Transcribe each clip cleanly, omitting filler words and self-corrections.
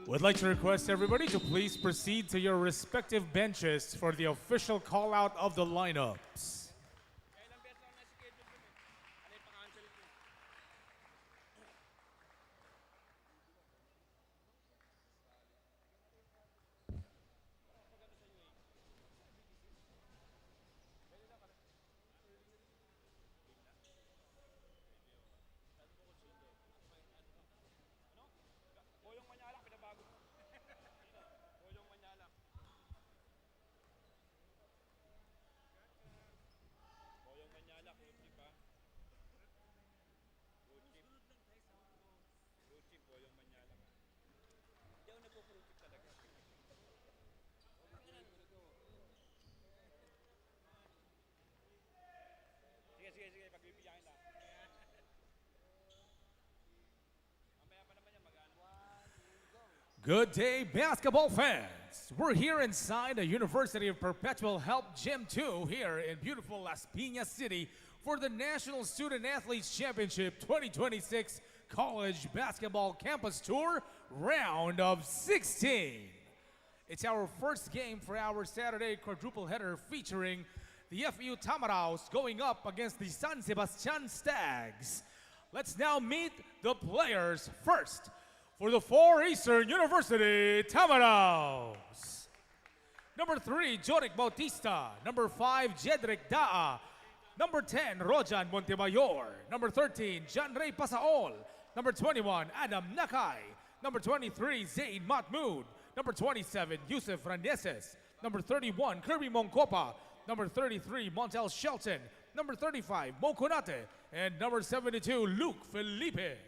Would like to request everybody to please proceed to your respective benches for the official call out of the lineups. Good day, basketball fans. We're here inside the University of Perpetual Help Gym 2 here in beautiful Las Piñas City for the National Student Athletes Championship 2026 College Basketball Campus Tour Round of 16. It's our first game for our Saturday quadruple header featuring the FEU Tamaraws going up against the San Sebastian Stags. Let's now meet the players first. For the 4 Eastern University Tamaraws. Number 3, Joric Bautista. Number 5, Jedrick Daa. Number 10, Rojan Montemayor. Number 13, John Ray Pasaol. Number 21, Adam Nakay. Number 23, Zayn Mahmoud. Number 27, Yusuf Randeses. Number 31, Kirby Moncopa. Number 33, Montel Shelton. Number 35, Mo Konate. And number 72, Luke Felipe.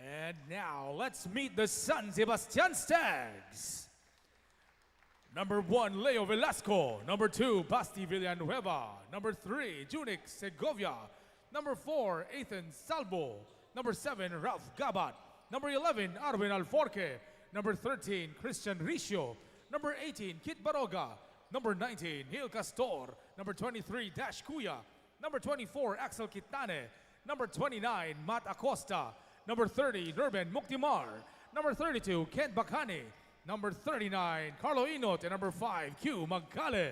And now, let's meet the San Sebastian Stags. Number 1, Leo Velasco. Number 2, Basti Villanueva. Number 3, Junix Segovia. Number 4, Ethan Salvo. Number 7, Ralph Gabat. Number 11, Arvin Alforque. Number 13, Christian Ricio. Number 18, Kit Baroga. Number 19, Neil Castor. Number 23, Dash Kuya. Number 24, Axel Kitane. Number 29, Matt Acosta. Number 30, Nerben Muktimar. Number 32, Kent Bakani. Number 39, Carlo Inot. And number 5, Q Magkale.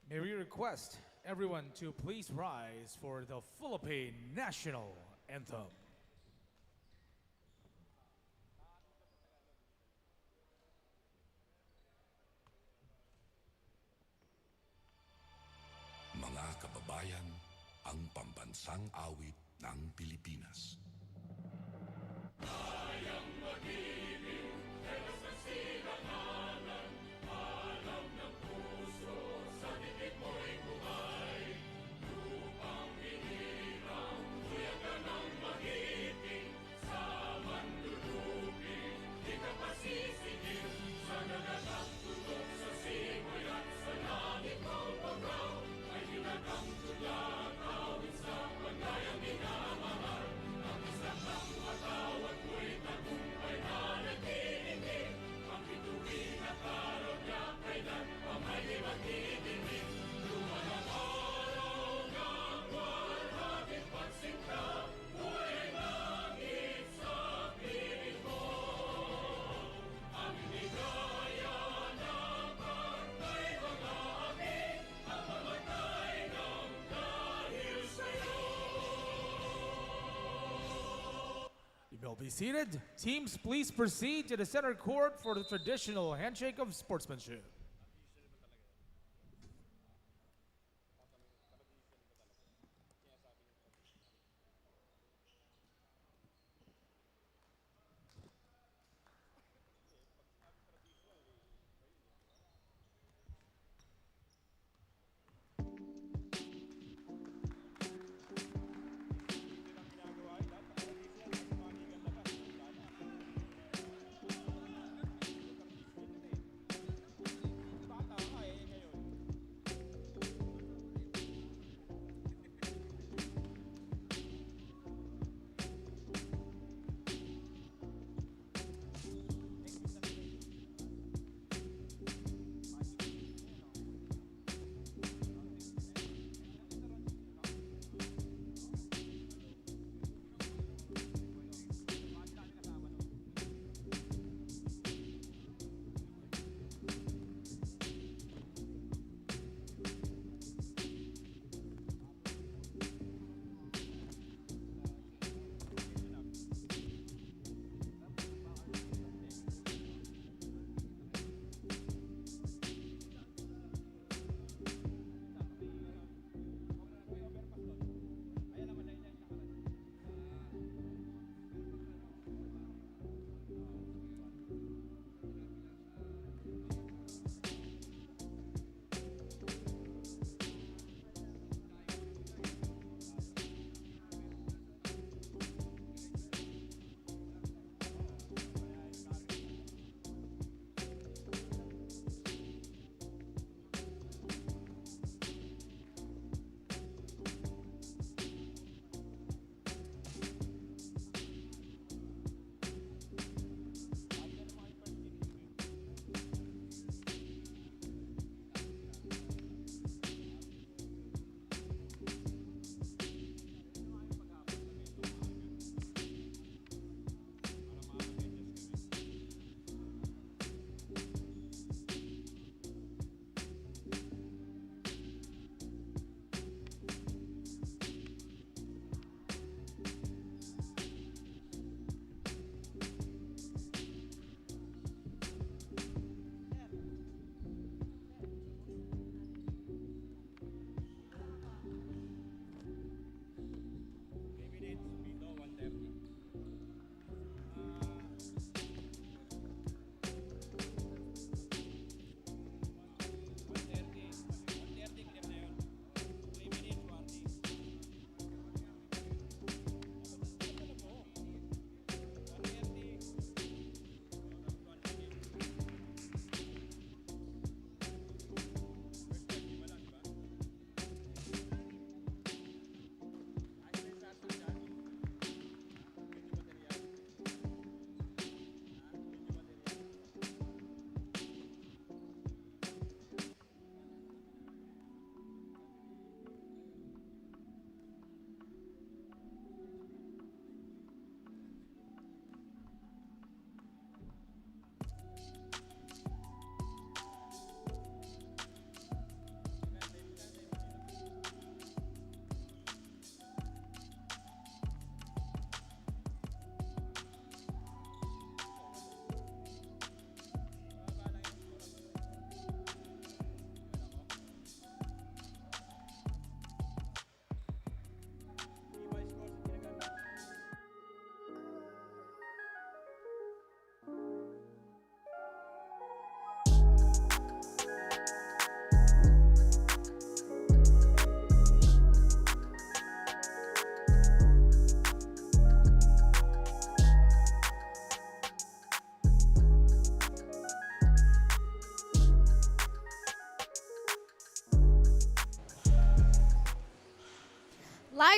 May we request everyone to please rise for the Philippine National Anthem. Mga kababayan, ang pambansang awit ng Pilipinas. Kayang mag-ibig, telas na silanganan, alam ng puso, sa titik mo'y buhay. Lupang hinirang, kuyagan ang magiting, sa manlulupin, di ka pasisigil, sa nagagang tutok sa simoy at sa langit mong pagaw. Ang tulad, awit sa panayang minamahal. Ang isang ng watawat ko'y tagumpay na nag-iimig. Ang bituin at araw niya kailan pa may di magdidinig. Luman ang araw ng walhati pagsinta. Buhay langit sa piling mo. Ang ligaya ng pagkay mga aking ang mamatay. You may be seated. Teams, please proceed to the center court for the traditional handshake of sportsmanship.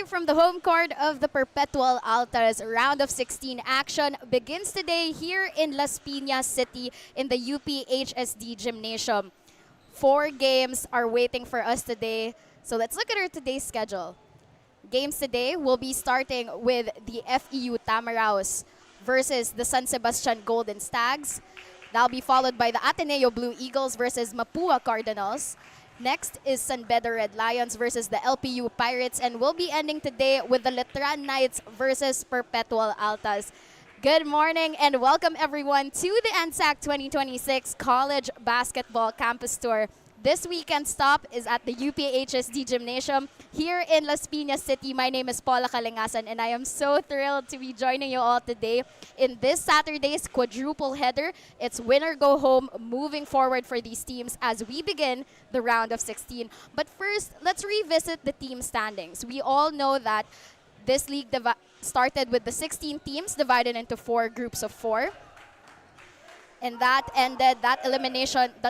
Live from the home court of the Perpetual Altas, round of 16 action begins today here in Las Piñas City in the UPHSD Gymnasium. 4 games are waiting for us today, so let's look at our today's schedule. Games today will be starting with the FEU Tamaraws versus the San Sebastian Golden Stags. That'll be followed by the Ateneo Blue Eagles versus Mapua Cardinals. Next is San Beda Red Lions versus the LPU Pirates, and we'll be ending today with the Letran Knights versus Perpetual Altas. Good morning and welcome everyone to the NSAC 2026 College Basketball Campus Tour. This weekend stop is at the UPHSD Gymnasium here in Las Piñas City. My name is Paula Kalingasan and I am so thrilled to be joining you all today in this Saturday's quadruple header. It's winner go home moving forward for these teams as we begin the round of 16. But first, let's revisit the team standings. We all know that this league started with the 16 teams divided into 4 groups of 4. And that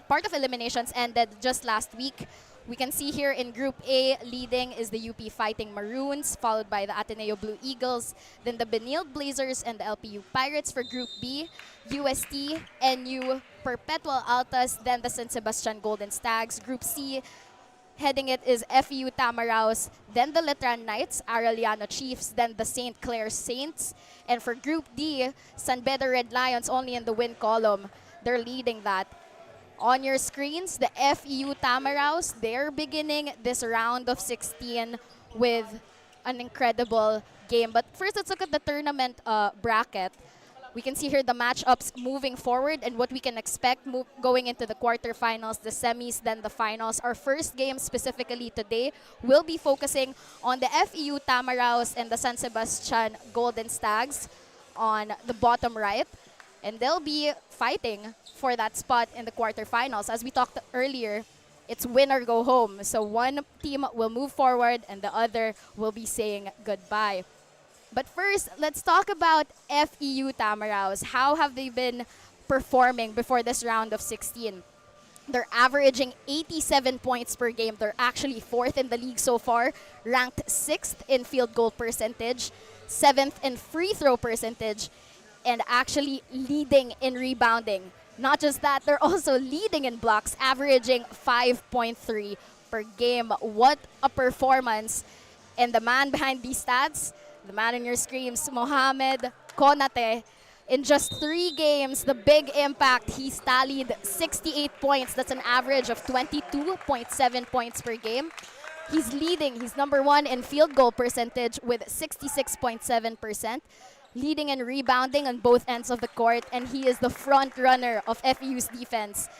part of eliminations ended just last week. We can see here in Group A, leading is the UP Fighting Maroons, followed by the Ateneo Blue Eagles, then the Benilde Blazers and the LPU Pirates. For Group B, UST, NU, Perpetual Altas, then the San Sebastian Golden Stags. Group C, heading it is FEU Tamaraws, then the Letran Knights, Arellano Chiefs, then the St. Clair Saints. And for Group D, San Beda Red Lions only in the win column. They're leading that. On your screens, the FEU Tamaraws, they're beginning this round of 16 with an incredible game. But first, let's look at the tournament bracket. We can see here the matchups moving forward and what we can expect going into the quarterfinals, the semis, then the finals. Our first game specifically today will be focusing on the FEU Tamaraws and the San Sebastian Golden Stags on the bottom right. And they'll be fighting for that spot in the quarterfinals. As we talked earlier, it's win or go home. So one team will move forward and the other will be saying goodbye. But first, let's talk about FEU Tamaraws. How have they been performing before this round of 16? They're averaging 87 points per game. They're actually 4th in the league so far, ranked 6th in field goal percentage, 7th in free throw percentage, and actually leading in rebounding. Not just that, they're also leading in blocks, averaging 5.3 per game. What a performance. And the man behind these stats, the man on your screens, Mohamed Konate. In just 3 games, the big impact, he's tallied 68 points. That's an average of 22.7 points per game. He's leading. He's number 1 in field goal percentage with 66.7%. Leading in rebounding on both ends of the court. And he is the front runner of FEU's defense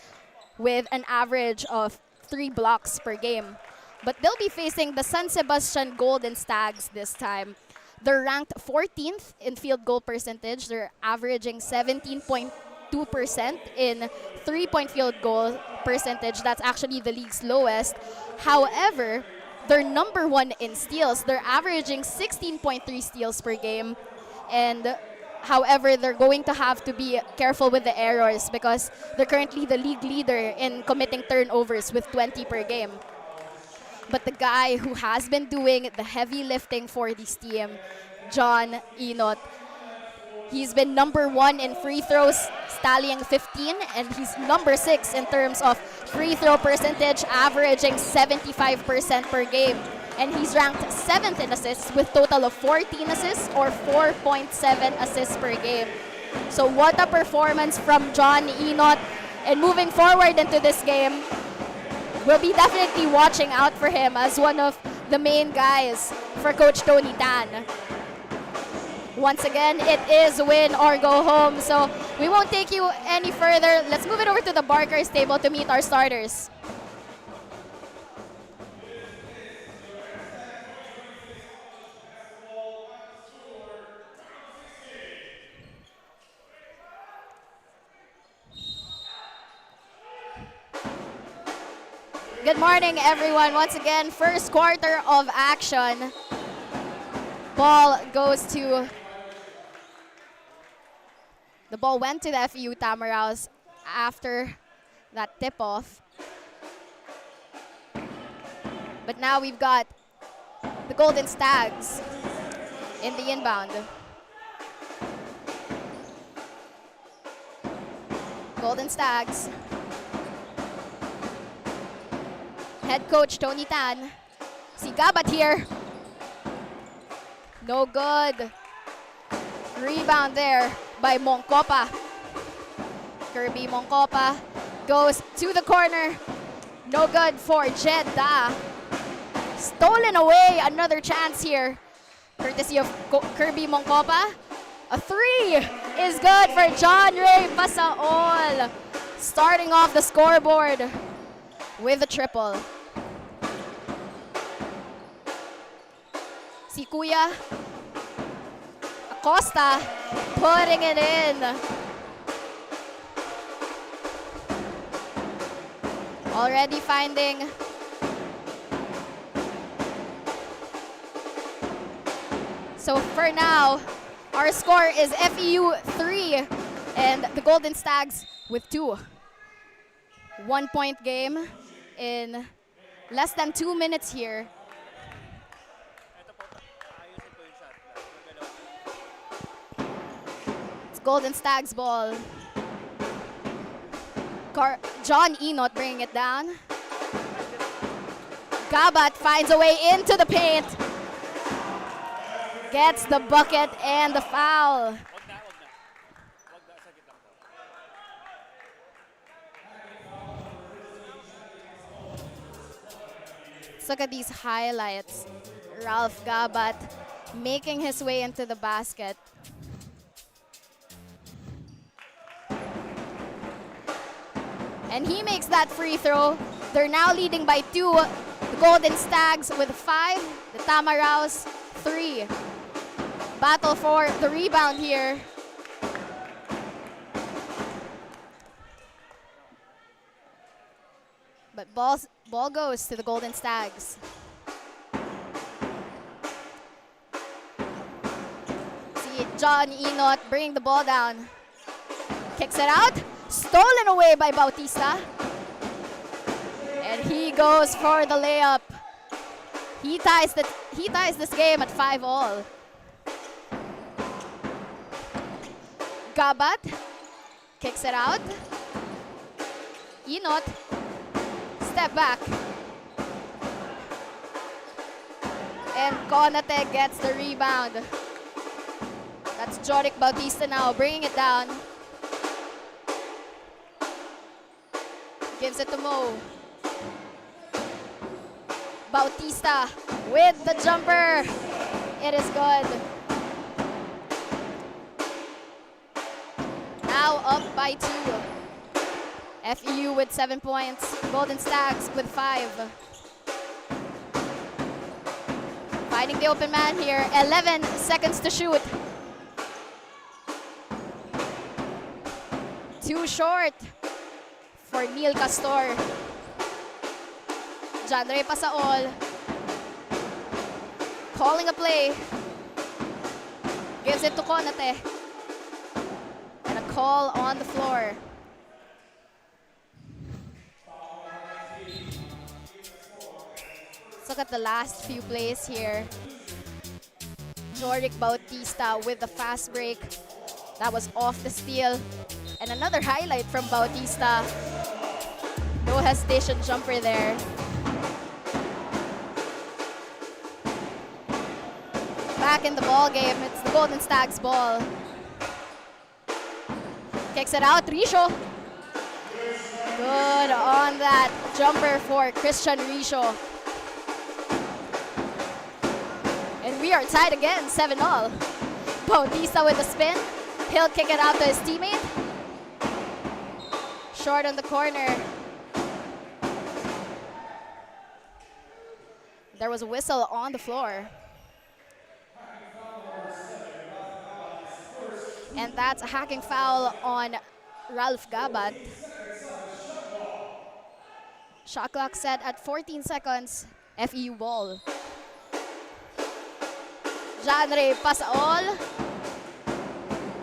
with an average of 3 blocks per game. But they'll be facing the San Sebastian Golden Stags this time. They're ranked 14th in field goal percentage. They're averaging 17.2% in 3-point field goal percentage. That's actually the league's lowest. However, they're number 1 in steals. They're averaging 16.3 steals per game. And however, they're going to have to be careful with the errors because they're currently the league leader in committing turnovers with 20 per game. But the guy who has been doing the heavy lifting for this team, John Enot, he's been number 1 in free throws, tallying 15, and he's number 6 in terms of free throw percentage, averaging 75% per game. And he's ranked 7th in assists with total of 14 assists or 4.7 assists per game. So what a performance from John Enot. And moving forward into this game, we'll be definitely watching out for him as one of the main guys for Coach Tony Tan. Once again, it is win or go home. So we won't take you any further. Let's move it over to the Barker's table to meet our starters. Good morning, everyone. Once again, first quarter of action. The ball went to the FEU Tamaraws after that tip-off. But now we've got the Golden Stags in the inbound. Golden Stags. Head coach Tony Tan. Si Gabat here. No good. Rebound there by Moncopa. Kirby Moncopa goes to the corner. No good for Jeddah. Stolen away. Another chance here. Courtesy of Kirby Moncopa. A three is good for John Ray Pasaol. Starting off the scoreboard with a triple. Si Kuya Acosta putting it in. Already finding so for now, our score is FEU 3 and the Golden Stags with 2. 1 point game in less than 2 minutes here. It's Golden Stags ball. John Enot bringing it down. Gabat finds a way into the paint. Gets the bucket and the foul. Let's look at these highlights. Ralph Gabat making his way into the basket. And he makes that free throw. They're now leading by 2. The Golden Stags with 5. The Tamaraws 3. Battle for the rebound here. But ball goes to the Golden Stags. See John Enot bringing the ball down. Kicks it out. Stolen away by Bautista. And he goes for the layup. He ties this game at 5-all. Gabat kicks it out. Enot, step back. And Konate gets the rebound. That's Joric Bautista now bringing it down. Gives it to Mo. Bautista with the jumper. It is good. Now up by 2. FEU with 7 points. Golden Stags with 5. Finding the open man here. 11 seconds to shoot. Too short for Neil Castor. John Ray Pasaol calling a play. Gives it to Konate. And a call on the floor. Let's look at the last few plays here. Joric Bautista with the fast break. That was off the steal. And another highlight from Bautista. No hesitation jumper there. Back in the ball game, it's the Golden Stags ball. Kicks it out, Risho. Good on that jumper for Christian Risho. And we are tied again, 7-all. Bautista with the spin. He'll kick it out to his teammate. Short on the corner. There was a whistle on the floor. And that's a hacking foul on Ralph Gabat. Shot clock set at 14 seconds. FEU ball. Janre Pasaol.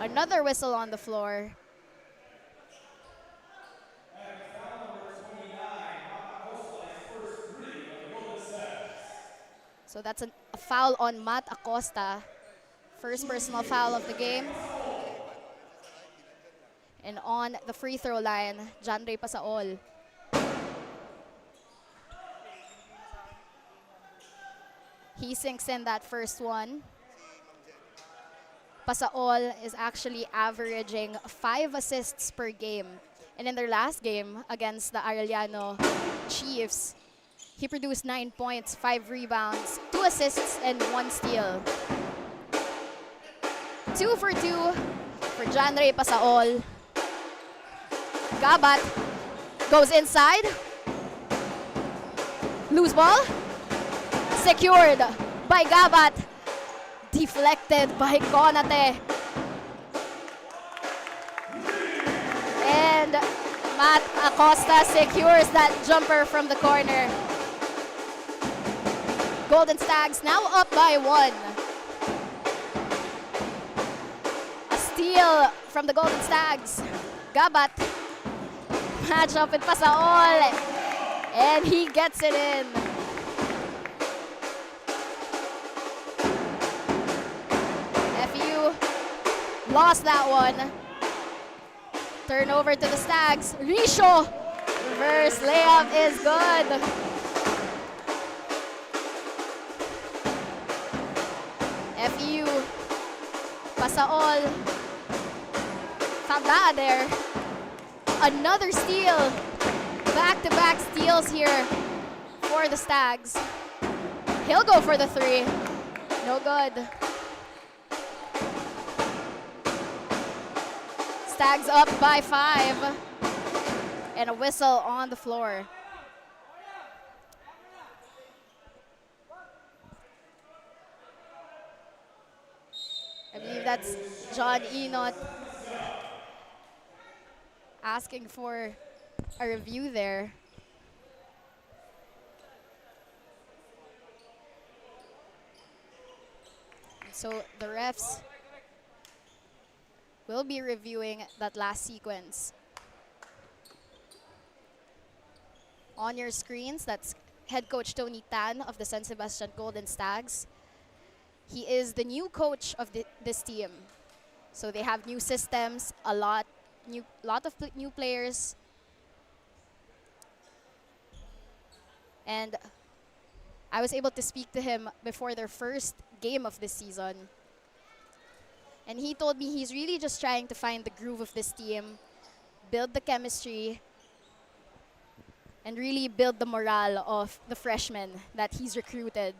Another whistle on the floor. So So that's a foul on Matt Acosta. First personal foul of the game. And on the free throw line, Janray Pasaol. He sinks in that first one. Pasaol is actually averaging 5 assists per game. And in their last game against the Arellano Chiefs, he produced 9 points, 5 rebounds, 2 assists, and 1 steal. 2 for 2 for Janray Pasaol. Gabat goes inside. Loose ball. Secured by Gabat. Deflected by Konate. And Matt Acosta secures that jumper from the corner. Golden Stags now up by 1. A steal from the Golden Stags. Gabat. Match up with Pasaol. And he gets it in. FEU lost that one. Turnover to the Stags. Risho. Reverse layup is good. FEU. Pasaol. Fanda there. Another steal. Back-to-back steals here for the Stags. He'll go for the 3. No good. Stags up by 5. And a whistle on the floor. I believe that's John Enot asking for a review there. So the refs will be reviewing that last sequence. On your screens, that's head coach Tony Tan of the San Sebastian Golden Stags. He is the new coach of this team. So they have new systems, a lot of new players. And I was able to speak to him before their first game of this season. And he told me he's really just trying to find the groove of this team, build the chemistry, and really build the morale of the freshmen that he's recruited.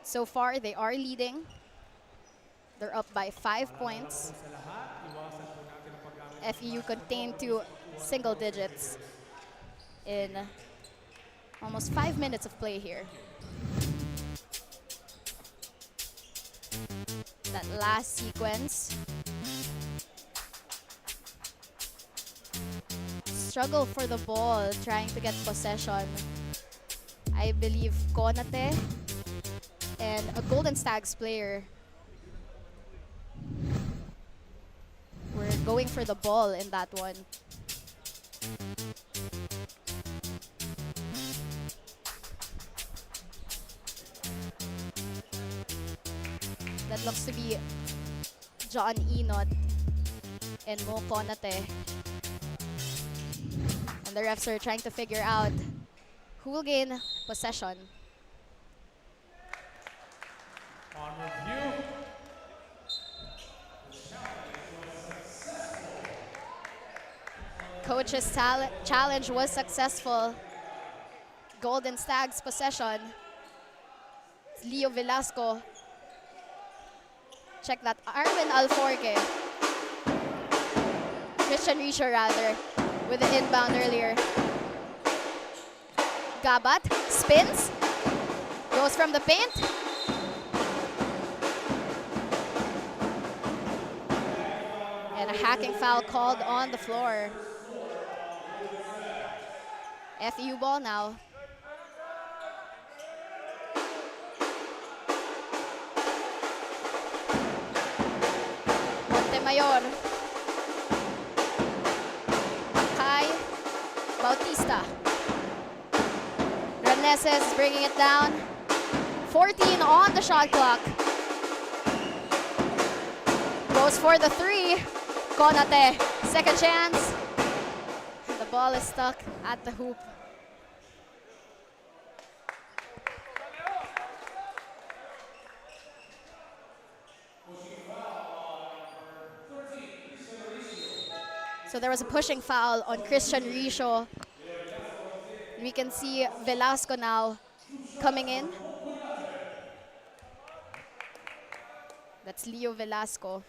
So far, they are leading. They're up by 5 points. FEU contained to single digits in almost 5 minutes of play here. That last sequence. Struggle for the ball, trying to get possession. I believe Konate and a Golden Stags player were going for the ball in that one. That looks to be John Enot and Mo Konate. And the refs are trying to figure out who will gain possession. On review. Coach's challenge was successful. Golden Stags possession. It's Leo Velasco. Check that. Arvin Alforque. Christian Risha rather, with the inbound earlier. Gabat spins. Goes from the paint. And a hacking foul called on the floor. FEU ball now. Montemayor. Kai. Bautista. Reneses is bringing it down. 14 on the shot clock. Goes for the three. Konate, second chance. The ball is stuck at the hoop. So there was a pushing foul on Christian Richo. We can see Velasco now coming in. That's Leo Velasco.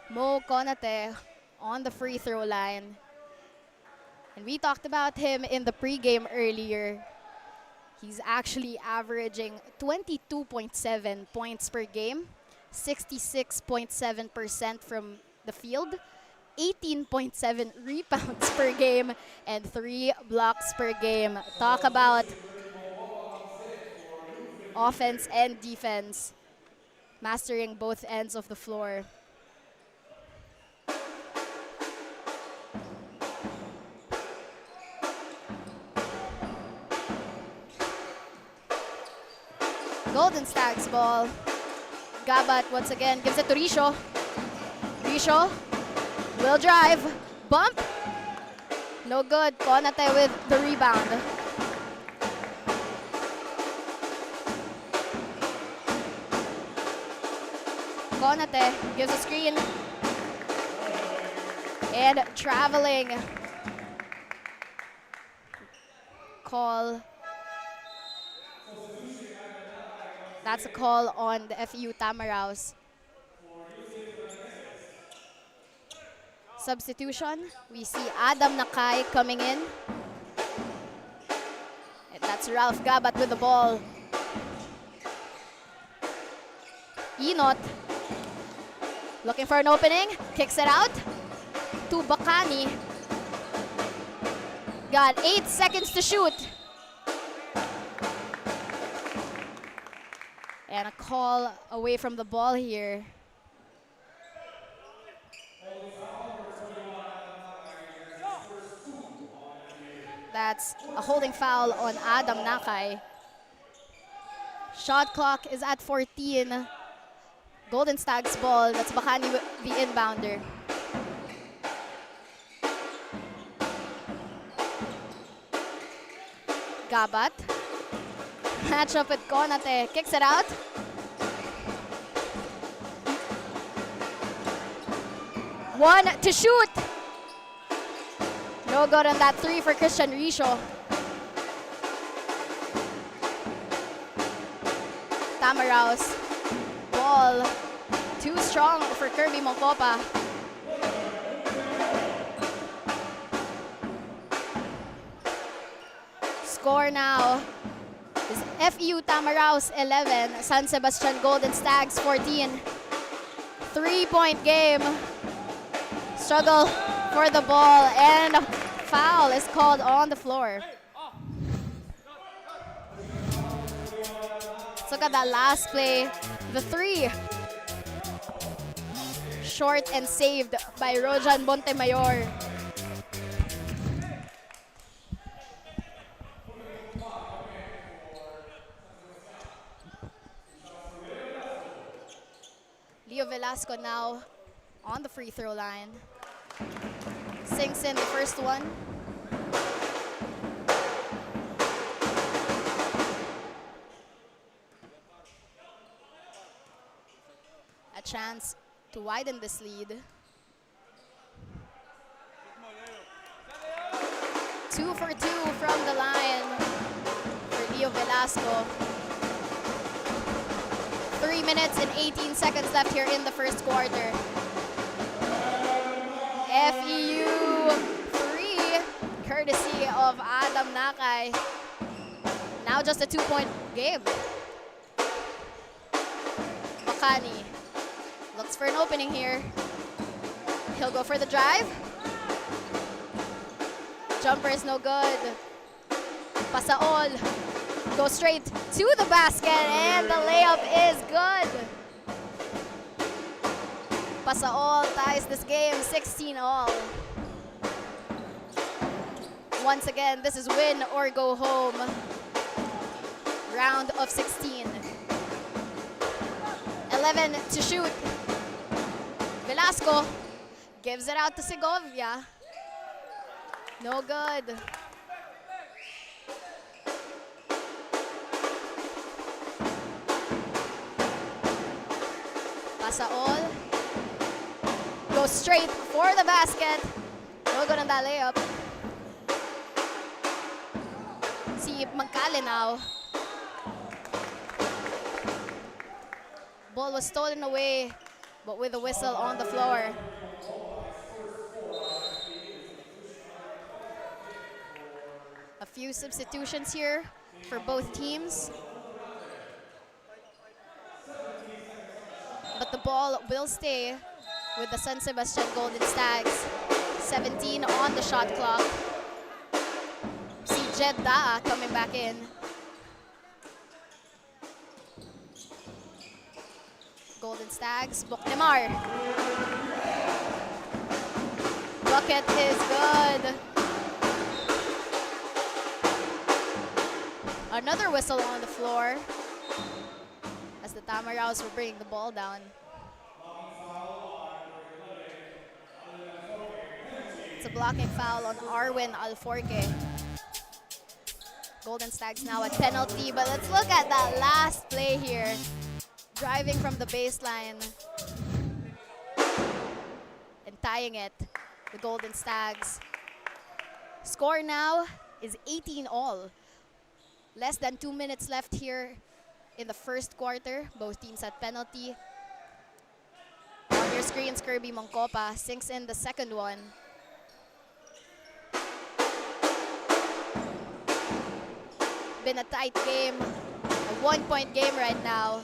Mo Konate on the free throw line. And we talked about him in the pregame earlier. He's actually averaging 22.7 points per game, 66.7% from the field, 18.7 rebounds per game, and 3 blocks per game. Talk about offense and defense, mastering both ends of the floor. Golden Stags ball. Gabat once again gives it to Richo. Richo will drive. Bump. No good. Konate with the rebound. Konate gives a screen. And traveling. Call. That's a call on the FEU Tamaraws. Substitution, we see Adam Nakai coming in. And that's Ralph Gabat with the ball. Inot, looking for an opening, kicks it out to Bacani. Got 8 seconds to shoot. And a call away from the ball here. That's a holding foul on Adam Nakai. Shot clock is at 14. Golden Stags ball. That's Bacani, the inbounder. Gabat. Match up with Konate. Kicks it out. One to shoot. No good on that three for Christian Richo. Tamaraws. Ball. Too strong for Kirby Moncopa. Score now is FEU Tamaraws 11, San Sebastian Golden Stags 14. 3-point game. Struggle for the ball and foul is called on the floor. Let's look at that last play. The three. Short and saved by Rojan Montemayor. Leo Velasco now on the free throw line. Sinks in the first one. A chance to widen this lead. 2 for 2 from the line for Leo Velasco. 3 minutes and 18 seconds left here in the first quarter. FEU 3, courtesy of Adam Nakai. Now just a 2-point game. Bacani looks for an opening here. He'll go for the drive. Jumper is no good. Pasaol. Go straight to the basket and the layup is good. Pasaol ties this game 16 all. Once again, this is win or go home. Round of 16. 11 to shoot. Velasco gives it out to Segovia. No good. Pasaol goes straight for the basket. No good on that layup. Si Magkale now. Ball was stolen away, but with a whistle on the floor. A few substitutions here for both teams. But the ball will stay with the San Sebastian Golden Stags. 17 on the shot clock. See Jed Daa coming back in. Golden Stags, Buknemar. Bucket is good. Another whistle on the floor as the Tamaraws were bringing the ball down. It's a blocking foul on Arwin Alforque. Golden Stags now at penalty, but let's look at that last play here. Driving from the baseline and tying it, the Golden Stags. Score now is 18 all. Less than 2 minutes left here in the first quarter. Both teams at penalty. On your screens, Kirby Moncopa sinks in the second one. Been a tight game, a 1-point game right now.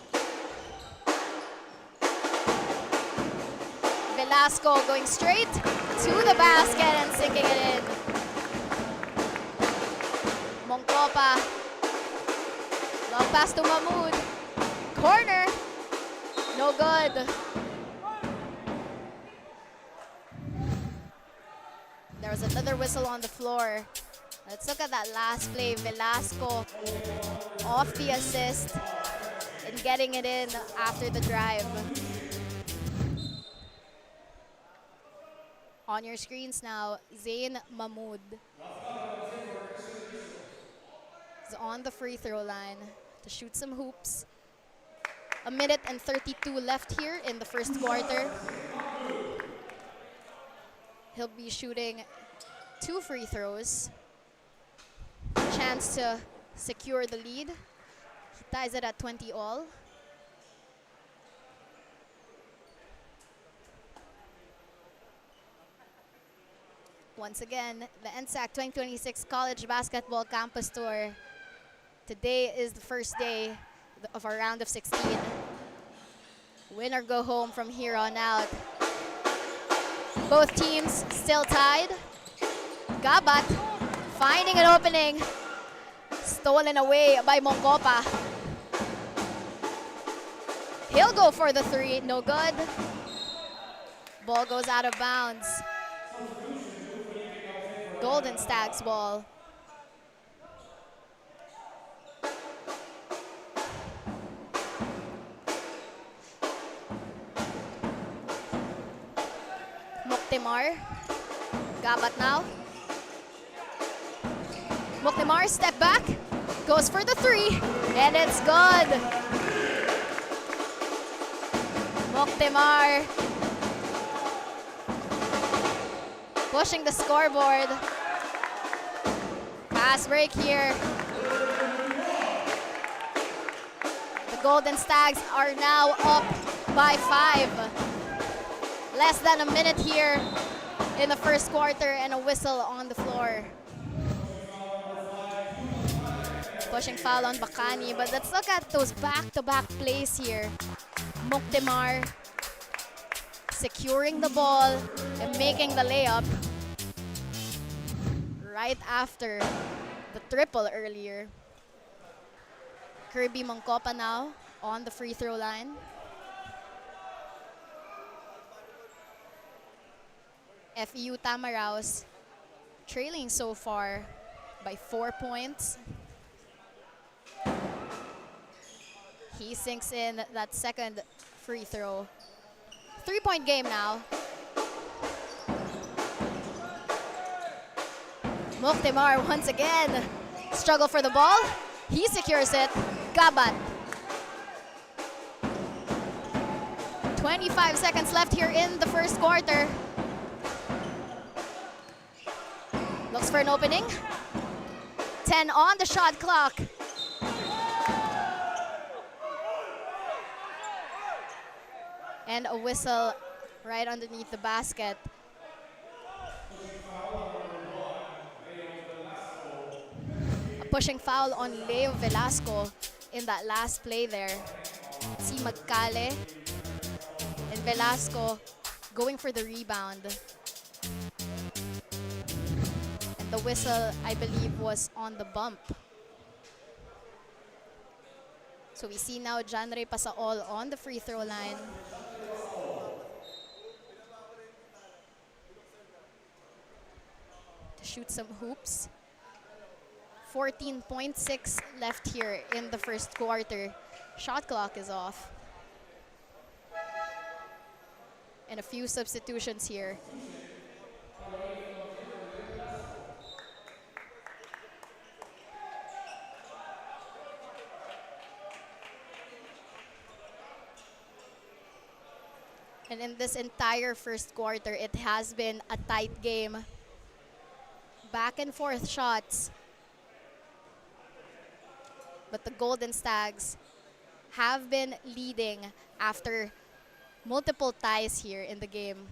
Velasco going straight to the basket and sinking it in. Moncopa. Long pass to Mahmoud. Corner. No good. There was another whistle on the floor. Let's look at that last play. Velasco off the assist and getting it in after the drive. On your screens now, Zain Mahmoud is on the free throw line to shoot some hoops. 1 minute and 32 left here in the first quarter. He'll be shooting 2 free throws. Chance to secure the lead. He ties it at 20 all. Once again, the NSAC 2026 College Basketball Campus Tour. Today is the first day of our round of 16. Win or go home from here on out. Both teams still tied. Gabat finding an opening. Stolen away by Moncopa. He'll go for the 3, no good. Ball goes out of bounds. Golden Stags ball. Moctemar. Gabat now. Moctemar step back. Goes for the 3. And it's good. Moctemar pushing the scoreboard. Pass break here. The Golden Stags are now up by 5. Less than a minute here in the first quarter and a whistle on the floor. Pushing foul on Bacani, but let's look at those back-to-back plays here. Moctemar securing the ball and making the layup right after the triple earlier. Kirby Moncopa now on the free throw line. FEU Tamaraws trailing so far by 4 points. He sinks in that second free throw. 3-point game now. Muktimar once again struggle for the ball. He secures it. Gabat. 25 seconds left here in the first quarter. Looks for an opening. 10 on the shot clock. And a whistle right underneath the basket. A pushing foul on Leo Velasco in that last play there. Si Magkale and Velasco going for the rebound. And the whistle, I believe, was on the bump. So we see now Janre Pasaol on the free throw line. To shoot some hoops. 14.6 left here in the first quarter. Shot clock is off. And a few substitutions here. And in this entire first quarter, it has been a tight game. Back and forth shots. But the Golden Stags have been leading after multiple ties here in the game.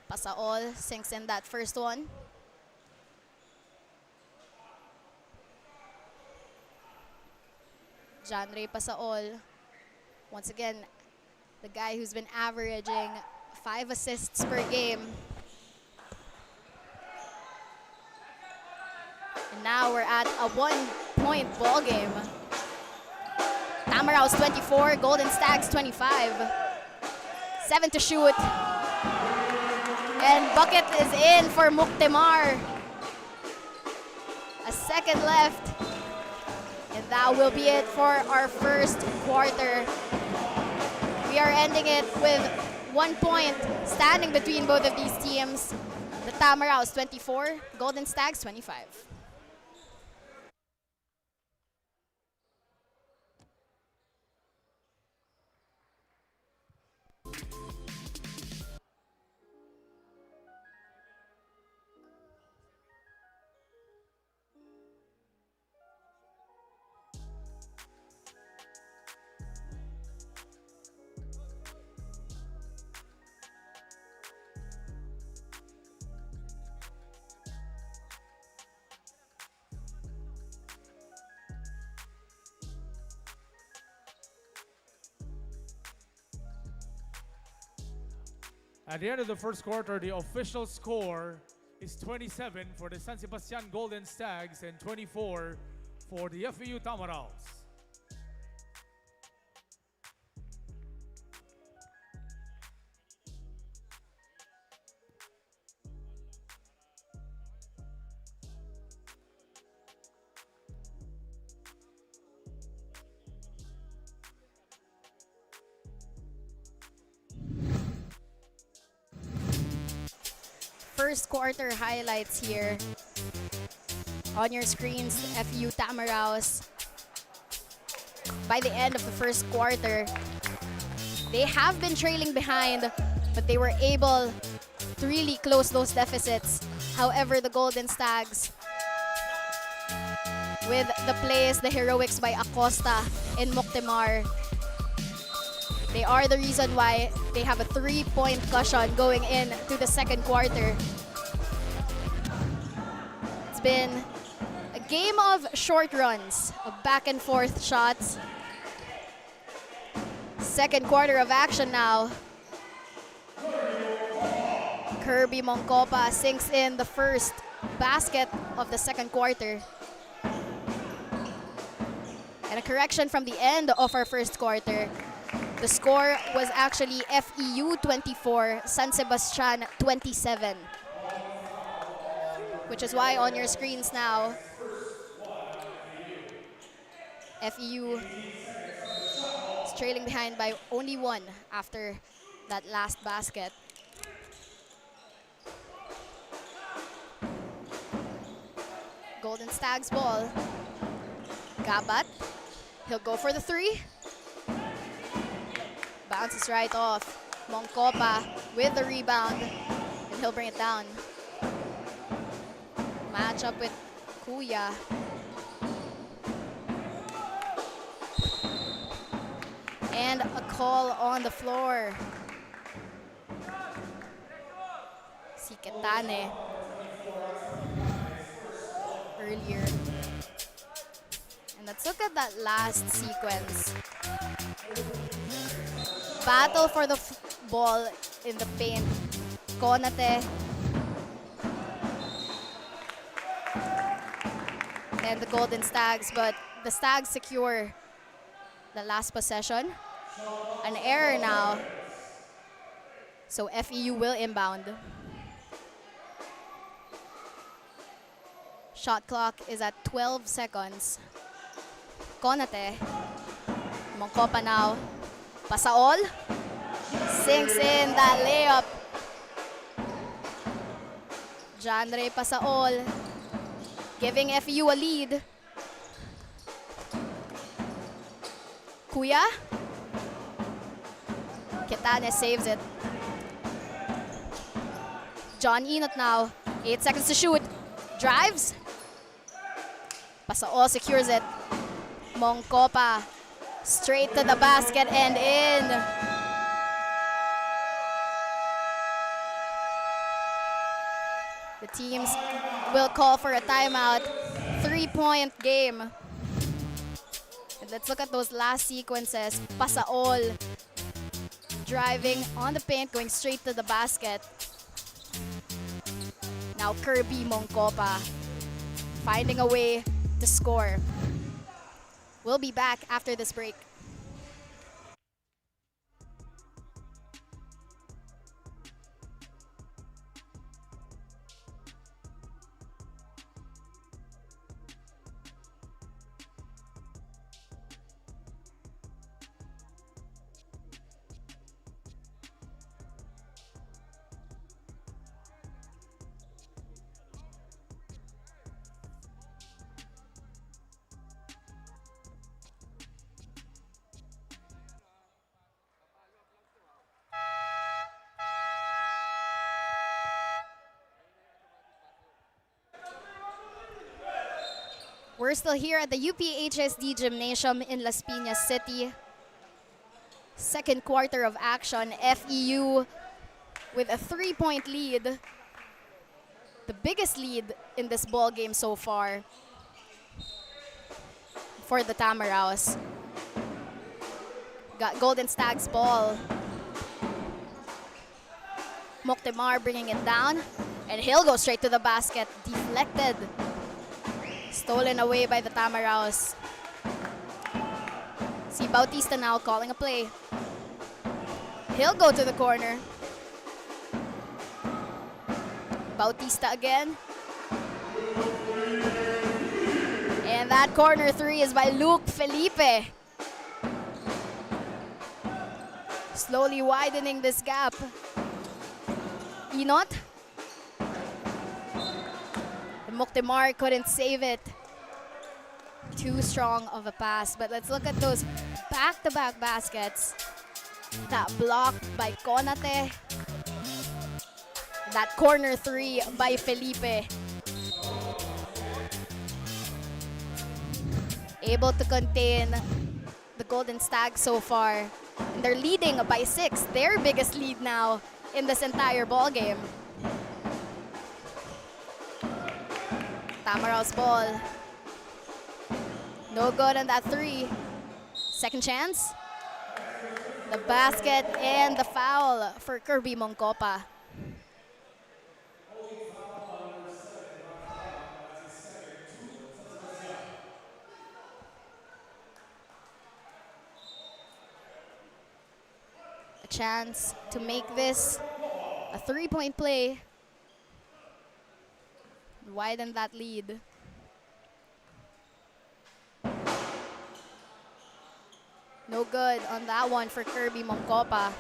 Pasaol sinks in that first one. Janre Pasaol, once again, the guy who's been averaging 5 assists per game. And now we're at a 1-point ball game. Tamaraws 24, Golden Stags 25. 7 to shoot. And bucket is in for Muktimar. A second left. And that will be it for our first quarter. We are ending it with 1 point standing between both of these teams. The Tamaraws 24, Golden Stags 25. At the end of the first quarter, the official score is 27 for the San Sebastian Golden Stags and 24 for the FEU Tamaraws. First quarter highlights here on your screens. FEU Tamaraws, by the end of the first quarter, they have been trailing behind, but they were able to really close those deficits. However, the Golden Stags, with the plays, the heroics by Acosta and Muktimar, they are the reason why they have a 3-point cushion going into the second quarter. It's been a game of short runs, of back and forth shots. Second quarter of action now. Kirby Moncopa sinks in the first basket of the second quarter. And a correction from the end of our first quarter. The score was actually FEU 24, San Sebastian 27. Which is why on your screens now, FEU is trailing behind by only one after that last basket. Golden Stags ball. Gabat, he'll go for the three. Bounces right off. Mongkopa with the rebound, and he'll bring it down. Match up with Kuya. And a call on the floor. Si Ketane earlier. And let's look at that last sequence. Battle for the ball in the paint. Konate and the Golden Stags, but the Stags secure the last possession. An error now. So FEU will inbound. Shot clock is at 12 seconds. Konate. Mongkopa now. Pasaol. Sinks in that layup. Janre Pasaol giving FEU a lead. Kuya. Ketane saves it. John Enot now. 8 seconds to shoot. Drives. Pasaol secures it. Mongkopa straight to the basket and in. The teams will call for a timeout. 3-point game. And let's look at those last sequences. Pasaol driving on the paint, going straight to the basket. Now Kirby Mongkopa finding a way to score. We'll be back after this break. We're still here at the UPHSD Gymnasium in Las Piñas City. Second quarter of action, FEU with a 3-point lead. The biggest lead in this ball game so far for the Tamaraws. Got Golden Stags ball. Moctemar bringing it down, and he'll go straight to the basket. Deflected. Stolen away by the Tamaraws. See Bautista now calling a play. He'll go to the corner. Bautista again. And that corner three is by Luke Felipe. Slowly widening this gap. Enot. Moctemar couldn't save it. Too strong of a pass. But let's look at those back-to-back baskets. That block by Konate. That corner three by Felipe. Able to contain the Golden Stags so far. And they're leading by 6. Their biggest lead now in this entire ball game. Tamaraws ball. No good on that three. Second chance. The basket and the foul for Kirby Mongkopa. chance to make this a 3-point play. Widen that lead. No good on that one for Kirby Mongkopa.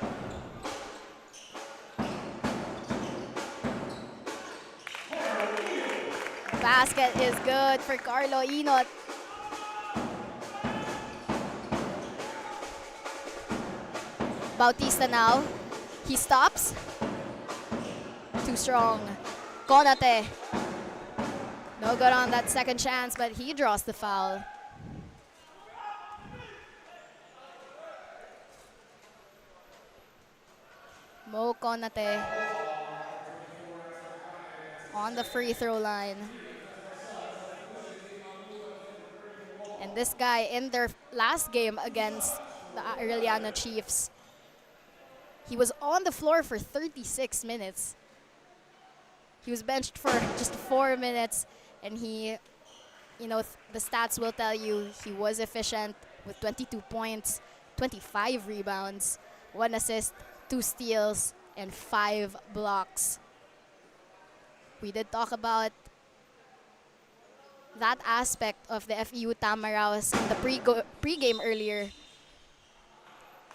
Basket is good for Carlo Inot. Bautista now. He stops. Too strong. Konate. No good on that second chance, but he draws the foul. Mo Konate on the free throw line. And this guy in their last game against the Arellano Chiefs, he was on the floor for 36 minutes. He was benched for just 4 minutes, and he, the stats will tell you he was efficient with 22 points, 25 rebounds, 1 assist, 2 steals, and 5 blocks. We did talk about that aspect of the FEU Tamaraws in the pregame earlier.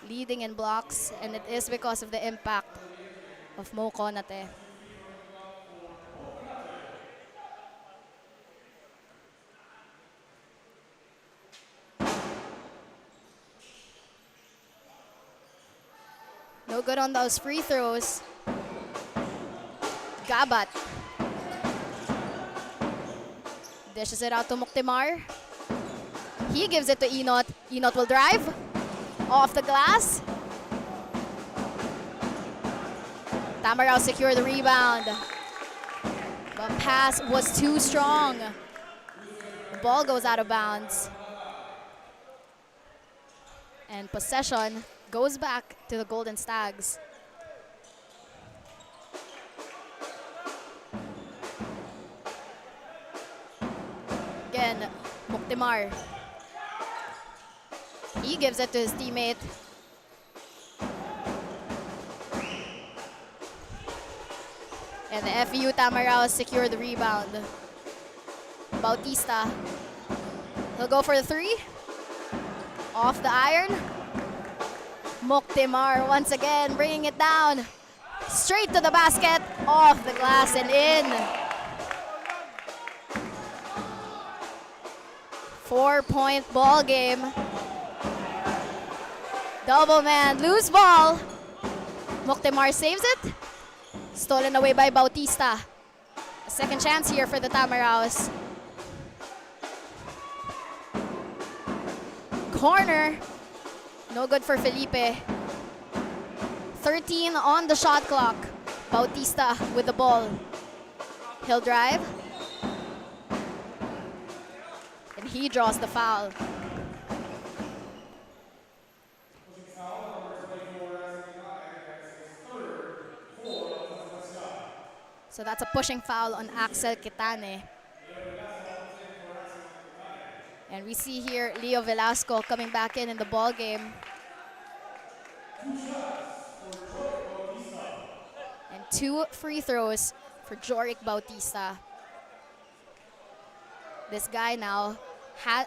Leading in blocks, and it is because of the impact of Mo Konate. No good on those free throws. Gabat dishes it out to Muktimar. He gives it to Inot. Inot will drive. Off the glass. Tamaraws secure the rebound. But pass was too strong. The ball goes out of bounds. And possession goes back to the Golden Stags. Again, Muktimar. He gives it to his teammate. And the FEU Tamaraws secure the rebound. Bautista. He'll go for the 3. Off the iron. Muktimar once again bringing it down. Straight to the basket. Off the glass and in. 4-point ball game. Double man, loose ball. Muktimar saves it. Stolen away by Bautista. A second chance here for the Tamaraws. Corner. No good for Felipe. 13 on the shot clock. Bautista with the ball. He'll drive. And he draws the foul. So that's a pushing foul on Axel Kitane. And we see here Leo Velasco coming back in the ball game. And 2 free throws for Joric Bautista. This guy now,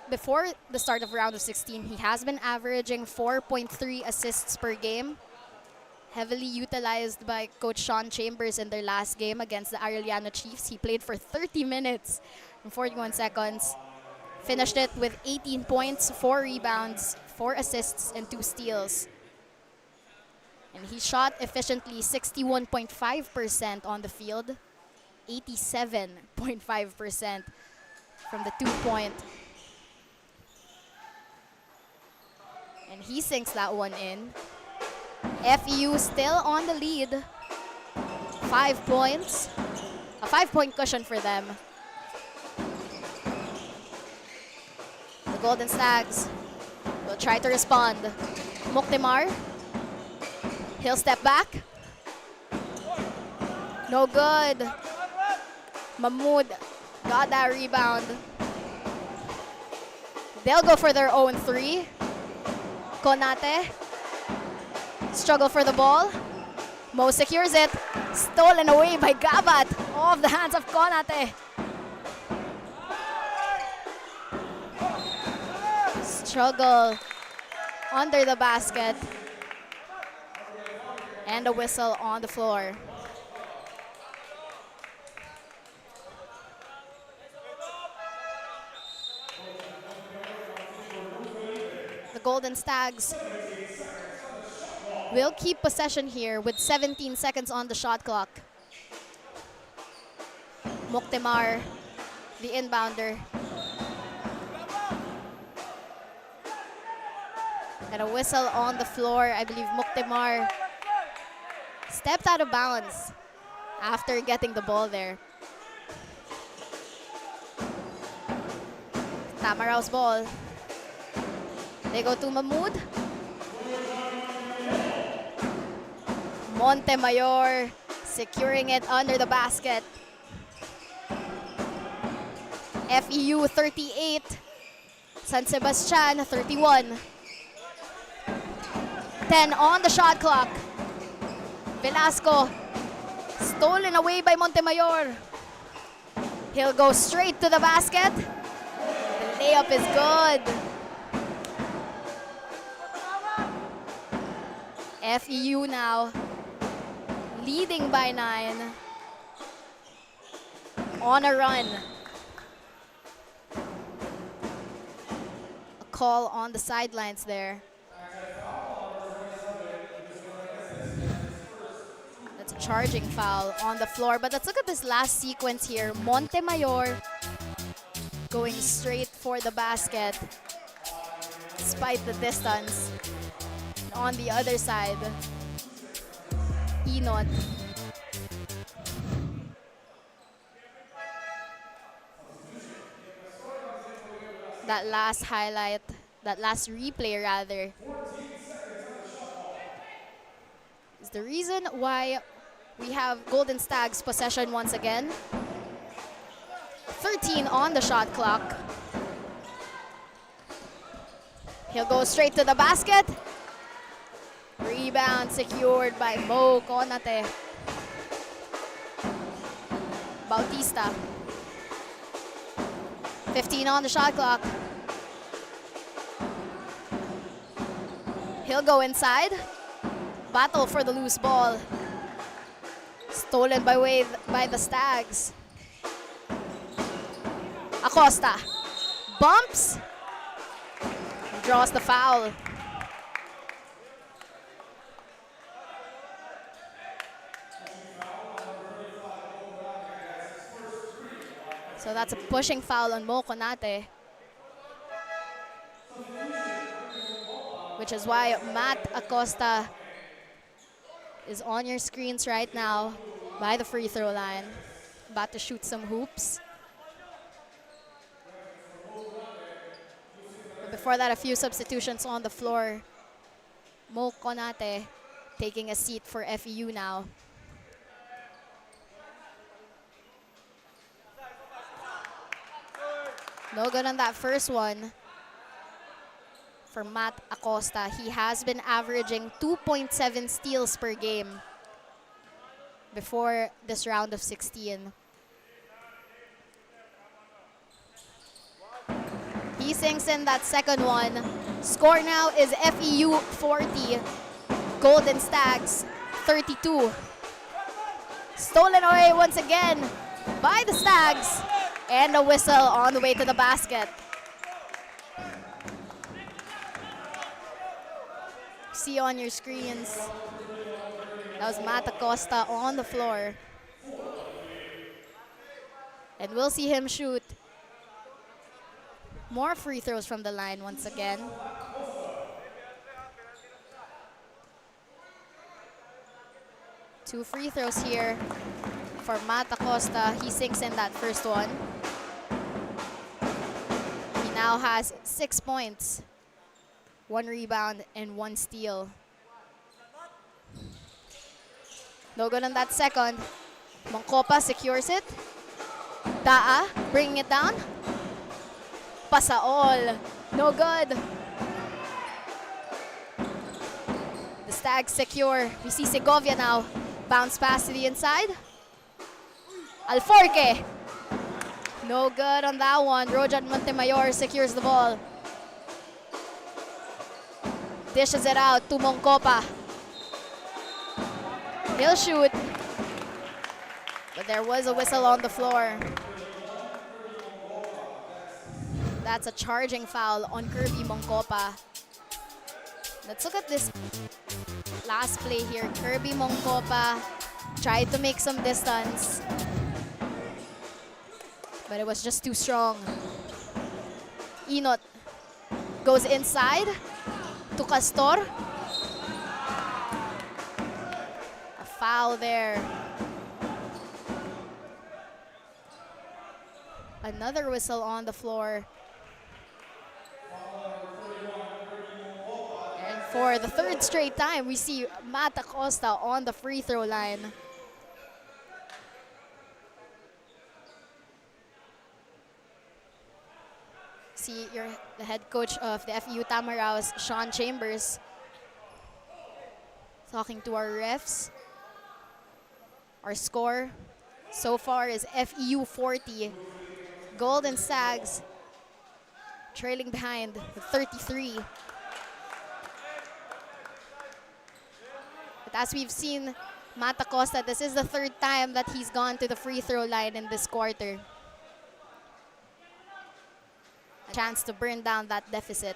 before the start of round of 16, he has been averaging 4.3 assists per game. Heavily utilized by Coach Sean Chambers in their last game against the Arellano Chiefs. He played for 30 minutes and 41 seconds. Finished it with 18 points, 4 rebounds, 4 assists, and 2 steals. And he shot efficiently 61.5% on the field, 87.5% from the 2-point. And he sinks that one in. FEU still on the lead. 5 points. A 5-point cushion for them. The Golden Stags will try to respond. Muktimar. He'll step back. No good. Mahmoud got that rebound. They'll go for their own 3. Konate. Struggle for the ball. Mo secures it. Stolen away by Gabat. Off the hands of Konate. Struggle under the basket. And a whistle on the floor. The Golden Stags will keep possession here with 17 seconds on the shot clock. Moctemar, the inbounder. And a whistle on the floor. I believe Moctemar stepped out of bounds after getting the ball there. Tamaraws ball. They go to Mahmoud. Montemayor securing it under the basket. FEU 38. San Sebastian 31. 10 on the shot clock. Velasco stolen away by Montemayor. He'll go straight to the basket. The layup is good. FEU now leading by 9 on a run. A call on the sidelines there. That's a charging foul on the floor. But let's look at this last sequence here. Montemayor going straight for the basket despite the distance. On the other side, Enot. That last highlight, that last replay rather, is the reason why we have Golden Stags possession once again. 13 on the shot clock. He'll go straight to the basket. Rebound secured by Mo Konate. Bautista. 15 on the shot clock. He'll go inside. Battle for the loose ball. Stolen by the Stags. Acosta. Bumps. Draws the foul. So that's a pushing foul on Mo Konate. Which is why Matt Acosta is on your screens right now by the free throw line. About to shoot some hoops. But before that, a few substitutions on the floor. Mo Konate taking a seat for FEU now. No good on that first one for Matt Acosta. He has been averaging 2.7 steals per game before this round of 16. He sinks in that second one. Score now is FEU 40, Golden Stags 32. Stolen away once again by the Stags. And a whistle on the way to the basket. See on your screens, that was Matt Acosta on the floor. And we'll see him shoot more free throws from the line once again. Two free throws here for Matt Acosta. He sinks in that first one. He now has 6 points, 1 rebound, and 1 steal. No good on that second. Mongcopa secures it. Daa bringing it down. Pasaol. No good. The Stag secure. We see Segovia now. Bounce pass to the inside. Alforque. No good on that one. Rojan Montemayor secures the ball. Dishes it out to Moncopa. He'll shoot. But there was a whistle on the floor. That's a charging foul on Kirby Moncopa. Let's look at this last play here. Kirby Moncopa tried to make some distance, but it was just too strong. Inot goes inside to Castor. A foul there. Another whistle on the floor. And for the third straight time, we see Matt Acosta on the free throw line. See the head coach of the FEU Tamaraws, Sean Chambers, talking to our refs. Our score so far is FEU 40. Golden Stags trailing behind with 33. But as we've seen, Matt Acosta, this is the third time that he's gone to the free throw line in this quarter. A chance to burn down that deficit.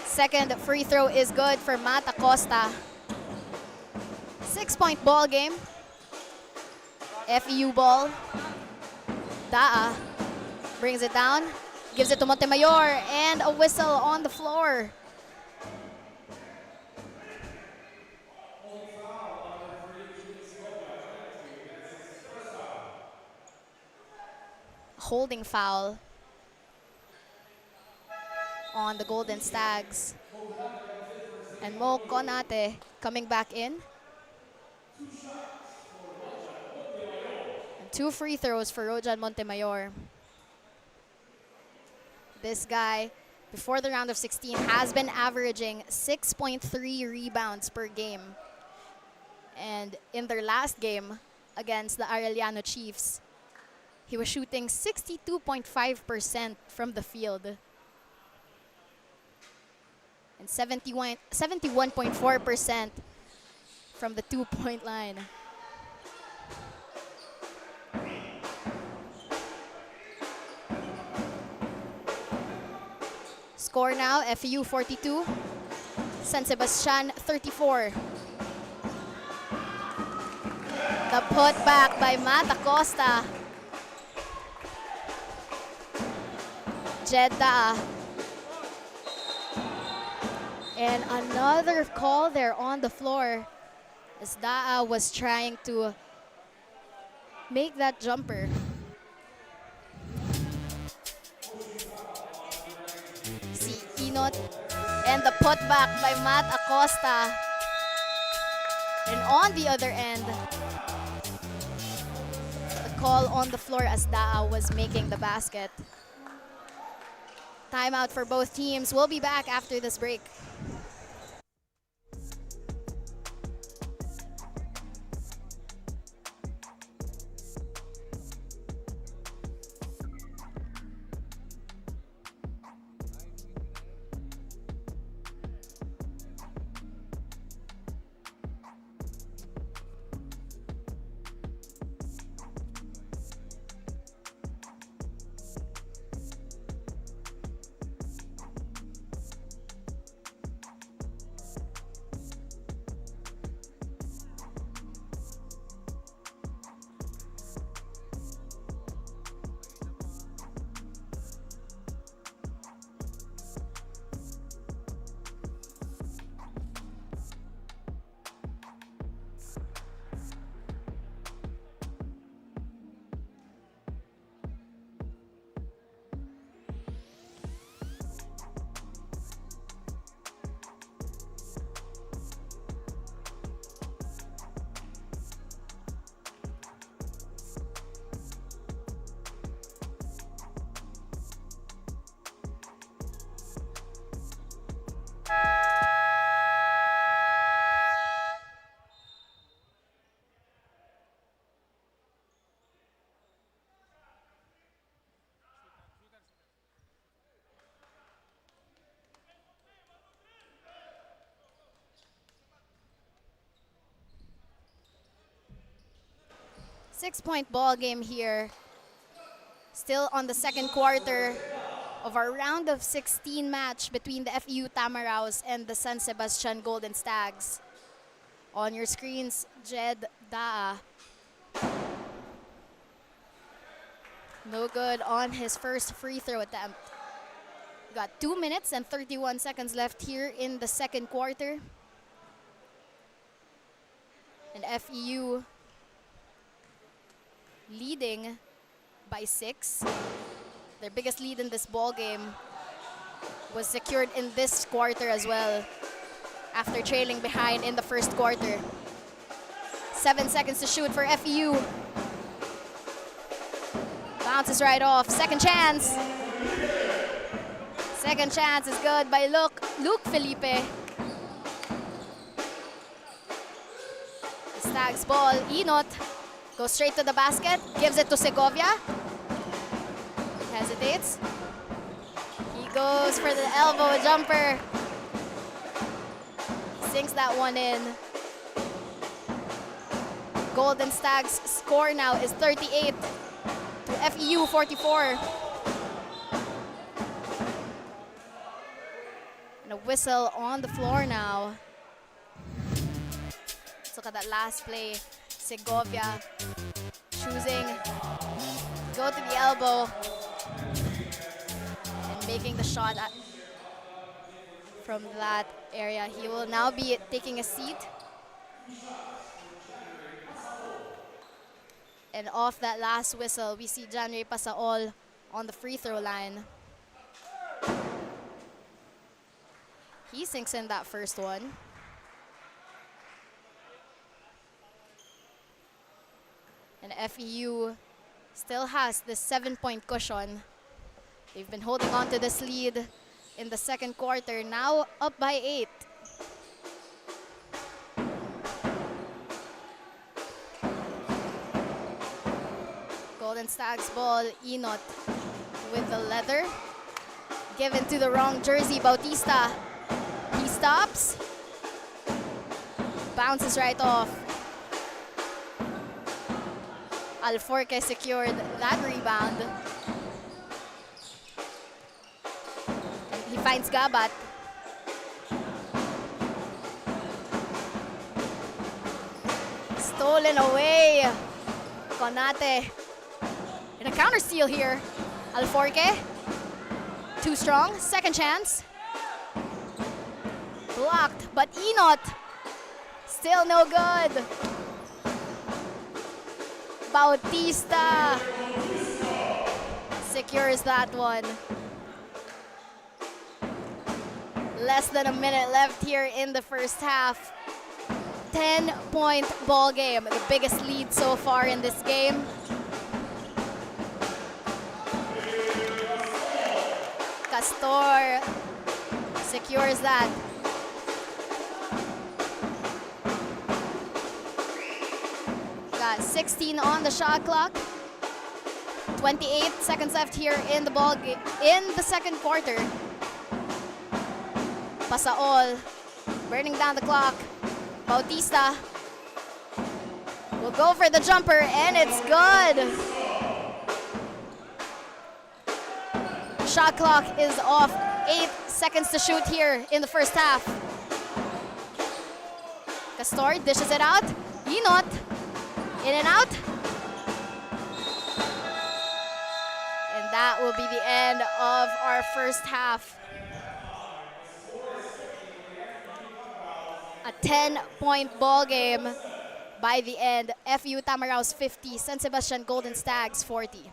Second free throw is good for Matt Acosta. 6-point ball game. FEU ball. Daa brings it down, gives it to Montemayor, and a whistle on the floor. Holding foul on the Golden Stags. And Mo Konate coming back in. And 2 free throws for Rojan Montemayor. This guy, before the round of 16, has been averaging 6.3 rebounds per game. And in their last game against the Arellano Chiefs, he was shooting 62.5% from the field and 71.4% from the 2-point line. Score now, FEU 42, San Sebastian 34. The putback by Matt Acosta. Jeddah. And another call there on the floor as Daa was trying to make that jumper. See Inot and the putback by Matt Acosta. And on the other end, the call on the floor as Daa was making the basket. Timeout for both teams. We'll be back after this break. 6-point ball game here. Still on the second quarter of our round of 16 match between the FEU Tamaraws and the San Sebastian Golden Stags. On your screens, Jed Daa. No good on his first free throw attempt. Got 2 minutes and 31 seconds left here in the second quarter. And FEU leading by 6. Their biggest lead in this ball game was secured in this quarter as well, after trailing behind in the first quarter. 7 seconds to shoot for FEU. Bounces right off. Second chance. Second chance is good by Luke Felipe. The Stags ball. Inot goes straight to the basket. Gives it to Segovia. Hesitates. He goes for the elbow jumper. Sinks that one in. Golden Stags score now is 38 to FEU 44. And a whistle on the floor now. Let's look at that last play. Segovia choosing to go to the elbow and making the shot from that area. He will now be taking a seat. And off that last whistle, we see Janray Pasaol on the free throw line. He sinks in that first one. And FEU still has the 7-point cushion. They've been holding on to this lead in the second quarter, now up by 8. Golden Stags ball, Inot with the leather. Given to the wrong jersey, Bautista. He stops. Bounces right off. Alforque secured that rebound. He finds Gabat. Stolen away. Konate. In a counter steal here. Alforque. Too strong. Second chance. Blocked, but Inot. Still no good. Bautista secures that one. Less than a minute left here in the first half. 10-point ball game, the biggest lead so far in this game. Castor secures that. Got 16 on the shot clock. 28 seconds left here in the ball game, in the second quarter. Pasaol burning down the clock. Bautista will go for the jumper, and it's good. Shot clock is off. 8 seconds to shoot here in the first half. Castor dishes it out. Inot. In and out. And that will be the end of our first half. A 10-point ball game by the end. FEU Tamaraws 50, San Sebastian Golden Stags 40.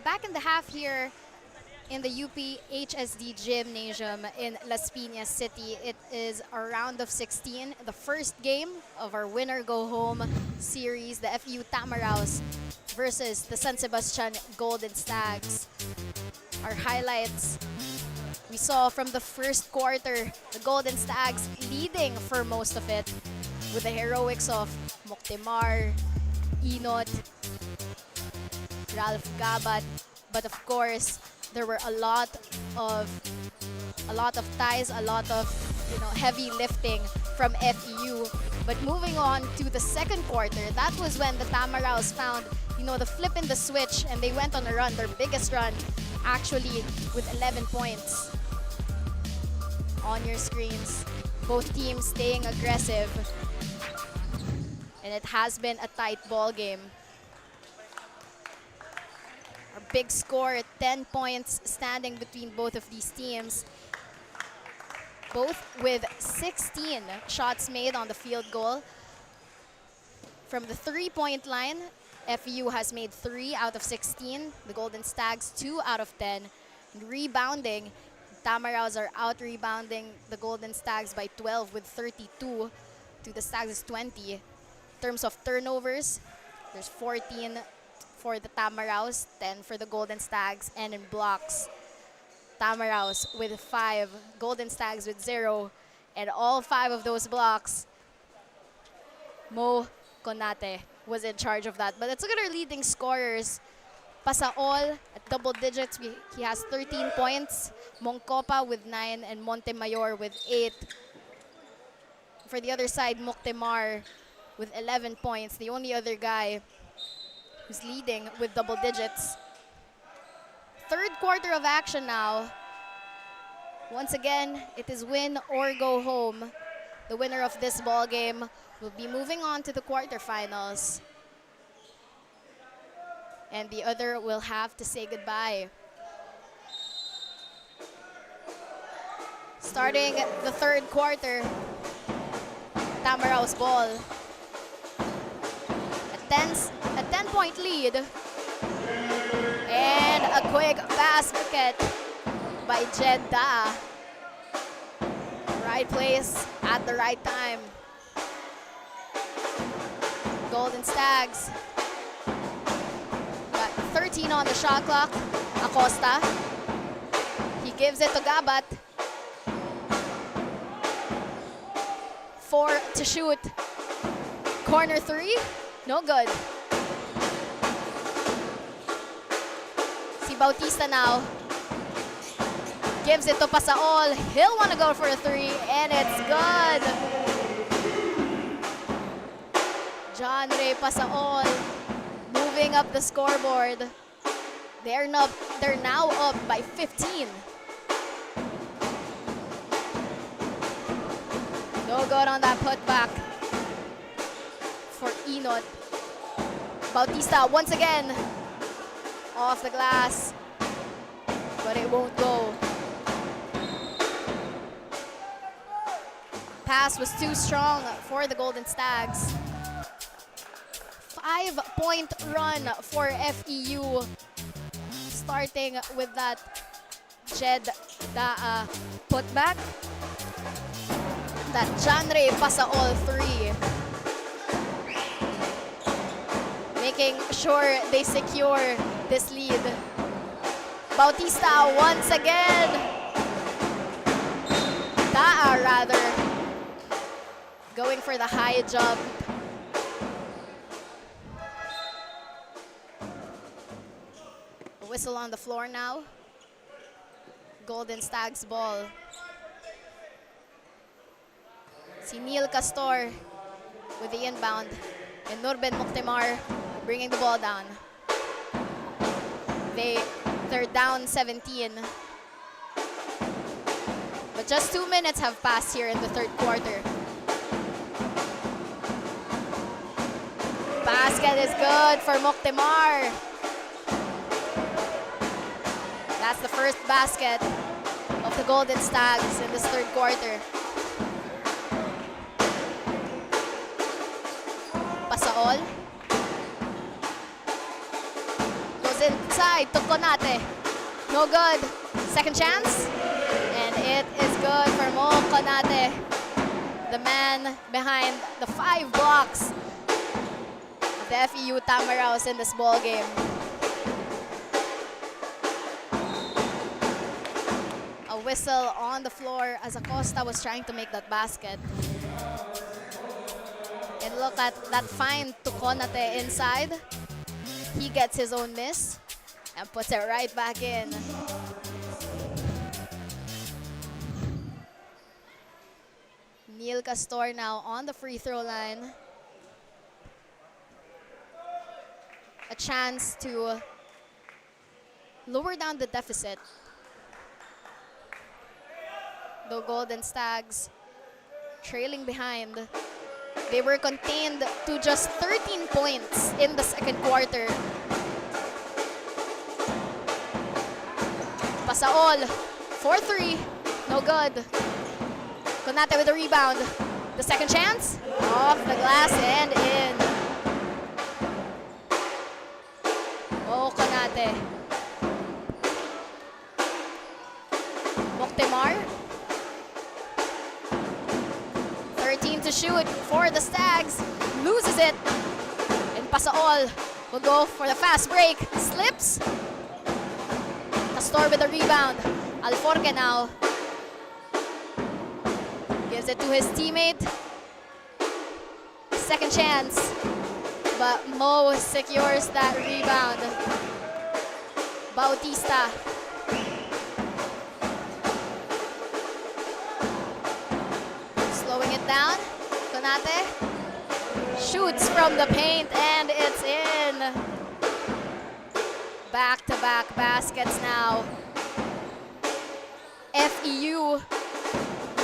back in the half here in the UP HSD Gymnasium in Las Piñas City. It is a round of 16, the first game of our winner go home series, the FEU Tamaraws versus the San Sebastian Golden Stags. Our highlights, we saw from the first quarter, the Golden Stags leading for most of it with the heroics of Moctemar, Inot, Ralph Gabat, but of course, there were a lot of ties, a lot of heavy lifting from FEU. But moving on to the second quarter, that was when the Tamaraws found the flip in the switch and they went on a run, their biggest run actually with 11 points. On your screens, both teams staying aggressive, and it has been a tight ball game. Our big score, 10 points standing between both of these teams. Both with 16 shots made on the field goal. From the three-point line, FEU has made 3 out of 16. The Golden Stags, 2 out of 10. And rebounding, Tamaraws are out-rebounding the Golden Stags by 12 with 32 to the Stags' 20. In terms of turnovers, there's 14 for the Tamaraws, 10 for the Golden Stags, and in blocks, Tamaraws with 5, Golden Stags with 0, and all 5 of those blocks, Mo Conate was in charge of that. But let's look at our leading scorers. Pasaol at double digits, he has 13 points, Mongcopa with 9, and Montemayor with 8. For the other side, Moctemar with 11 points, the only other guy who's leading with double digits. Third quarter of action now. Once again, it is win or go home. The winner of this ball game will be moving on to the quarterfinals. And the other will have to say goodbye. Starting the third quarter, Tamaraws ball. A 10-point lead. And a quick basket by Jeddah. Right place at the right time. Golden Stags got 13 on the shot clock. Acosta. He gives it to Gabat. 4 to shoot. Corner 3. No good. Si Bautista now gives it to Pasaol. He'll want to go for a 3, and it's good. John Ray Pasaol moving up the scoreboard. They're now up by 15. No good on that putback for Inot. Bautista once again off the glass, but it won't go. Pass was too strong for the Golden Stags. 5-point run for FEU, starting with that Jeddah putback. That Janre Pasaol 3. Making sure they secure this lead. Bautista once again. Daa rather. Going for the high jump. A whistle on the floor now. Golden Stags ball. Si Neil Castor with the inbound. And Norben Moctemar bringing the ball down. They're down 17. But just 2 minutes have passed here in the third quarter. Basket is good for Moctemar. That's the first basket of the Golden Stags in this third quarter. Pasaol. Goes inside to Konate. No good. Second chance. And it is good for Mo Konate, the man behind the 5 blocks of the FEU Tamaraws in this ball game. A whistle on the floor as Acosta was trying to make that basket. And look at that find to Konate inside. He gets his own miss and puts it right back in. Neil Castor now on the free throw line. A chance to lower down the deficit. The Golden Stags trailing behind. They were contained to just 13 points in the second quarter. Pasaol for 3. No good. Konate with the rebound. The second chance. Off the glass and in. Oh, Konate. Moctemar. 13 to shoot for the Stags. Loses it. And Pasaol will go for the fast break. Slips. Castor with the rebound. Alforque now. Gives it to his teammate. Second chance. But Mo secures that rebound. Bautista. Slowing it down. Konate shoots from the paint and it's in. Back-to-back baskets now. FEU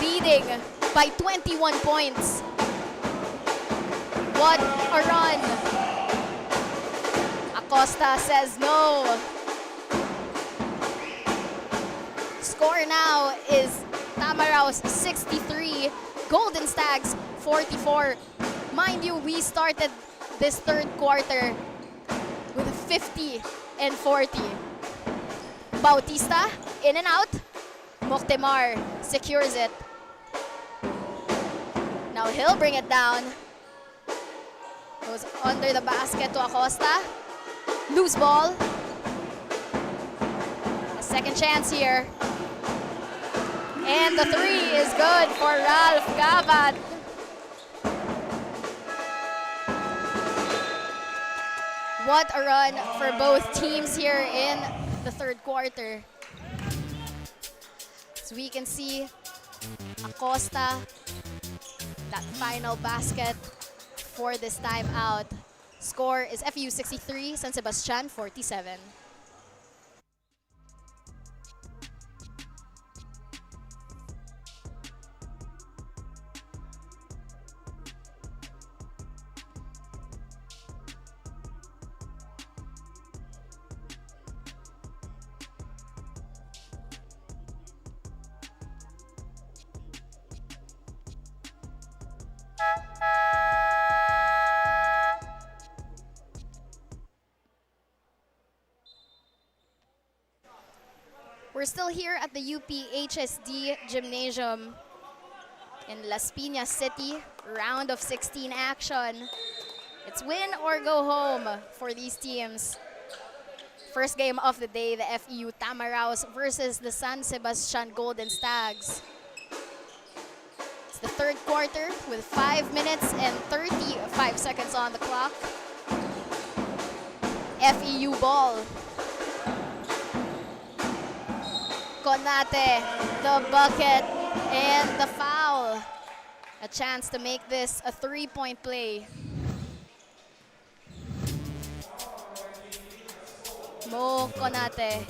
leading by 21 points. What a run. Acosta says no. Score now is Tamaraws 63, Golden Stags 44. Mind you, we started this third quarter with 50 and 40. Bautista in and out. Moctemar secures it. Now he'll bring it down. Goes under the basket to Acosta. Loose ball. A second chance here. And the 3 is good for Ralph Gavat. What a run for both teams here in the third quarter. As we can see, Acosta, that final basket for this time out. Score is FEU 63, San Sebastian 47. We're still here at the UP-HSD Gymnasium in Las Piñas City. Round of 16 action. It's win or go home for these teams. First game of the day, the FEU Tamaraws versus the San Sebastian Golden Stags. It's the third quarter with 5 minutes and 35 seconds on the clock. FEU ball. Konate, the bucket, and the foul. A chance to make this a 3-point play. Mo Konate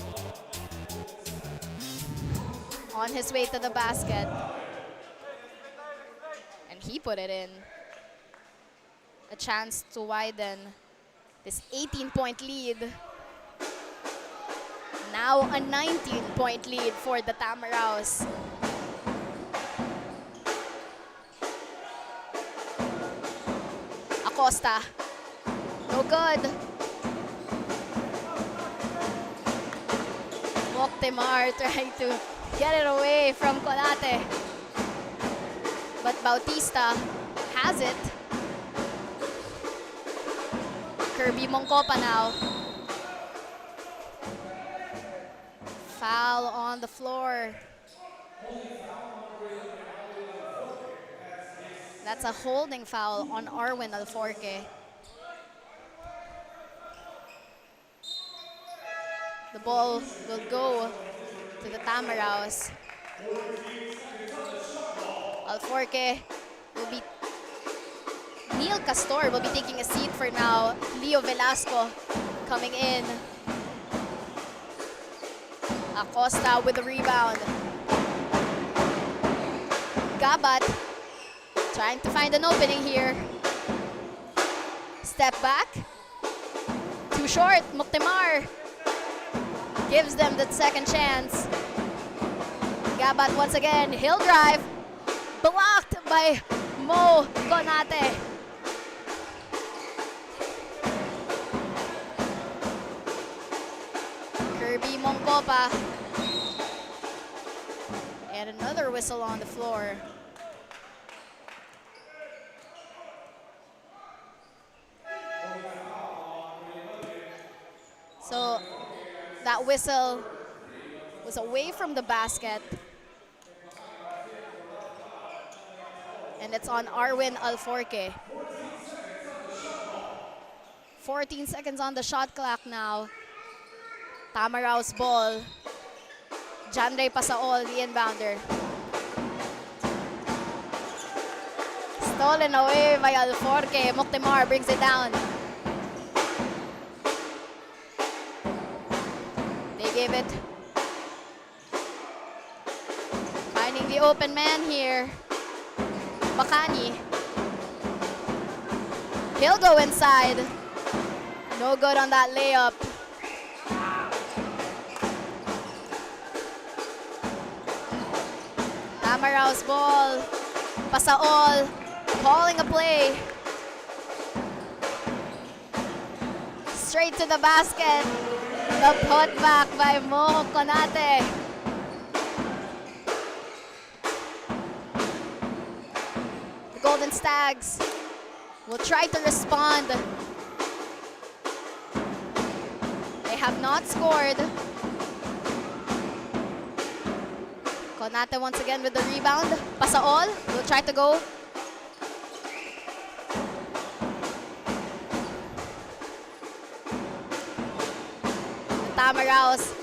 on his way to the basket. And he put it in. A chance to widen this 18-point lead. Now a 19-point lead for the Tamaraws. Acosta, no good. Moctemar trying to get it away from Konate. But Bautista has it. Kirby Mongcopa now. Foul on the floor. That's a holding foul on Arwin Alforque. The ball will go to the Tamaraws. Alforque will be... Neil Castor will be taking a seat for now. Leo Velasco coming in. Acosta with the rebound. Gabat trying to find an opening here. Step back. Too short. Moctemar gives them the second chance. Gabat once again. He'll drive. Blocked by Mo Konate. Kirby Mongcopa. And another whistle on the floor. So that whistle was away from the basket. And it's on Arwin Alforque. 14 seconds on the shot clock now. Tamaraws ball. Janray Pasaol, the inbounder. Stolen away by Alforque. Moctemar brings it down. They give it. Finding the open man here. Bacani. He'll go inside. No good on that layup. Tamaraws ball. Pasaol calling a play. Straight to the basket. The putback by Mo Konate. The Golden Stags will try to respond. They have not scored. Konate once again with the rebound. Pasaol will try to go. The Tamaraws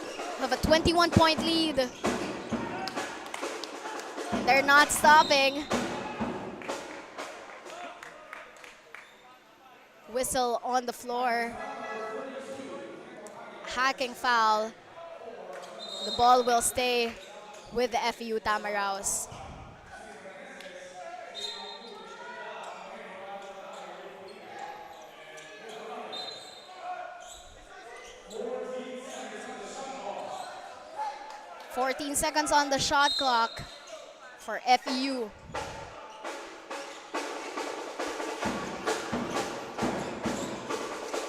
have a 21-point lead. They're not stopping. Whistle on the floor. Hacking foul. The ball will stay with the FEU Tamaraws. "14 seconds on the shot clock for FEU.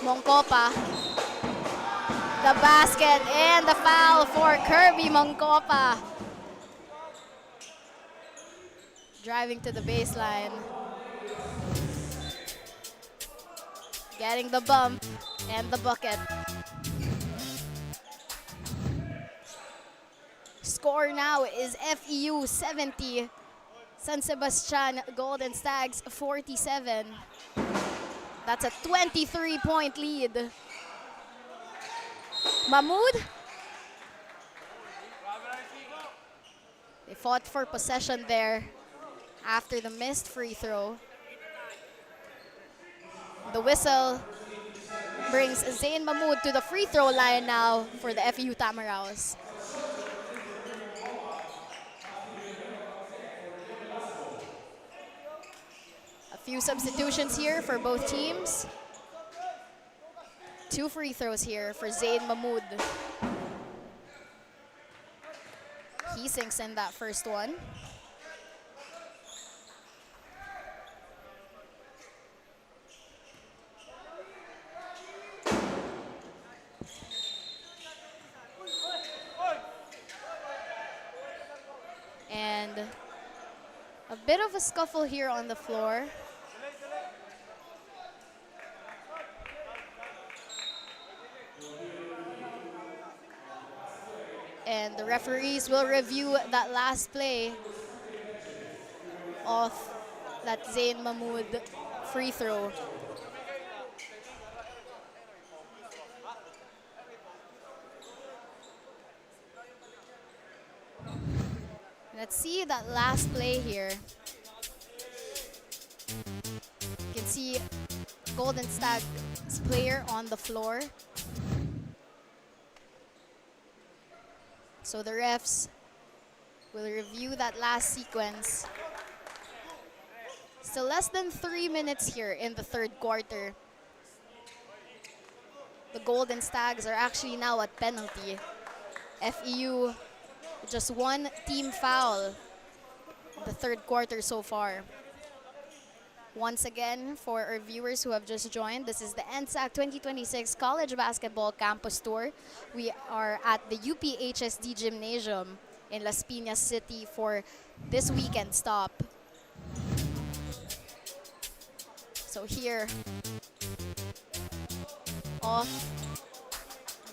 Mongcopa. The basket and the foul for Kirby Mongcopa. Driving to the baseline. Getting the bump and the bucket. Score now is FEU 70. San Sebastian Golden Stags 47. That's a 23-point lead. Mahmoud. They fought for possession there after the missed free throw. The whistle brings Zain Mahmoud to the free throw line now for the FEU Tamaraws. A few substitutions here for both teams. 2 free throws here for Zain Mahmoud. He sinks in that first one. And a bit of a scuffle here on the floor. And the referees will review that last play of that Zayn Mahmoud free throw. Let's see that last play here. You can see Golden Stag's player on the floor. So the refs will review that last sequence. Still less than 3 minutes here in the third quarter. The Golden Stags are actually now at penalty. FEU, just one team foul in the third quarter so far. Once again, for our viewers who have just joined, this is the NSAC 2026 College Basketball Campus Tour. We are at the UPHSD Gymnasium in Las Piñas City for this weekend stop. So here, off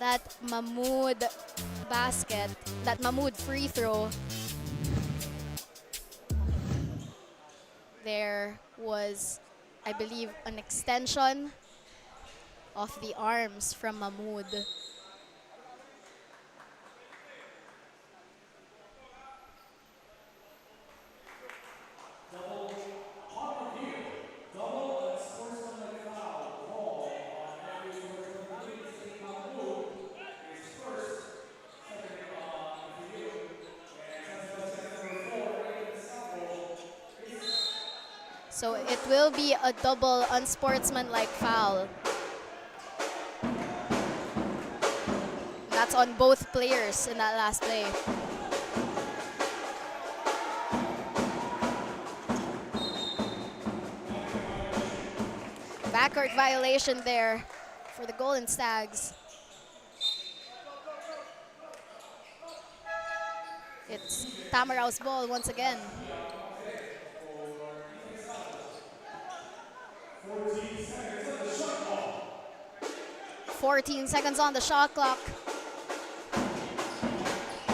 that Mahmoud basket, that Mahmoud free throw, there was, I believe, an extension of the arms from Mahmoud. So it will be a double unsportsmanlike foul. That's on both players in that last play. Backcourt violation there for the Golden Stags. It's Tamaraws ball once again. 14 seconds on the shot clock.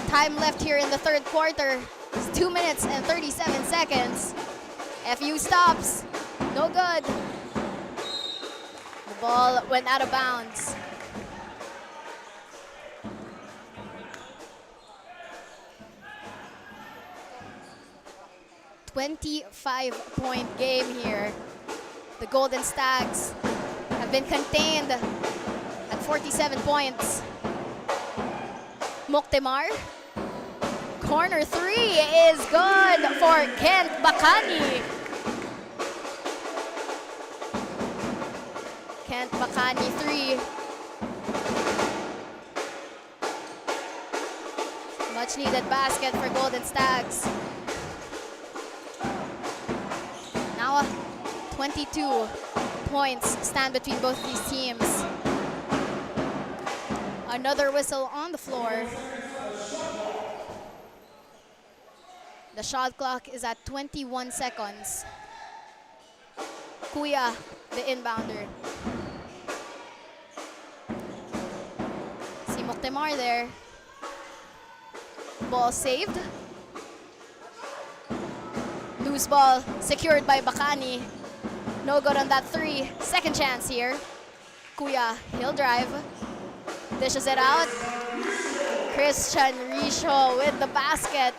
Time left here in the third quarter. It's 2 minutes and 37 seconds. FU stops. No good. The ball went out of bounds. .25 game here. The Golden Stags have been contained at 47 points. Moctemar. Corner three is good for Kent Bacani. Kent Bacani three. Much needed basket for Golden Stags. Now 22 points stand between both these teams. Another whistle on the floor. The shot clock is at 21 seconds. Kuya, the inbounder. See Moctemar there. Ball saved. Loose ball secured by Bacani. No good on that three. Second chance here. Kuya, he'll drive. Dishes it out. Christian Risho with the basket.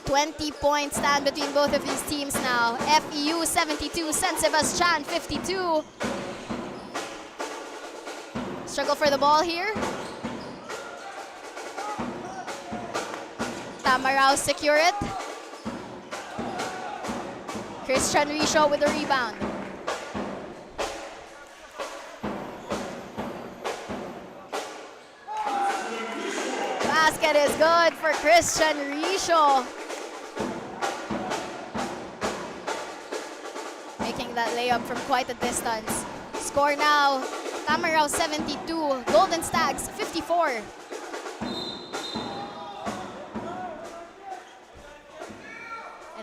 20 points stand between both of these teams now. FEU 72, San Sebastian 52. Struggle for the ball here. Tamaraws secure it. Christian Risho with the rebound. Basket is good for Christian Risho. Making that layup from quite a distance. Score now, Tamaraws 72, Golden Stags 54.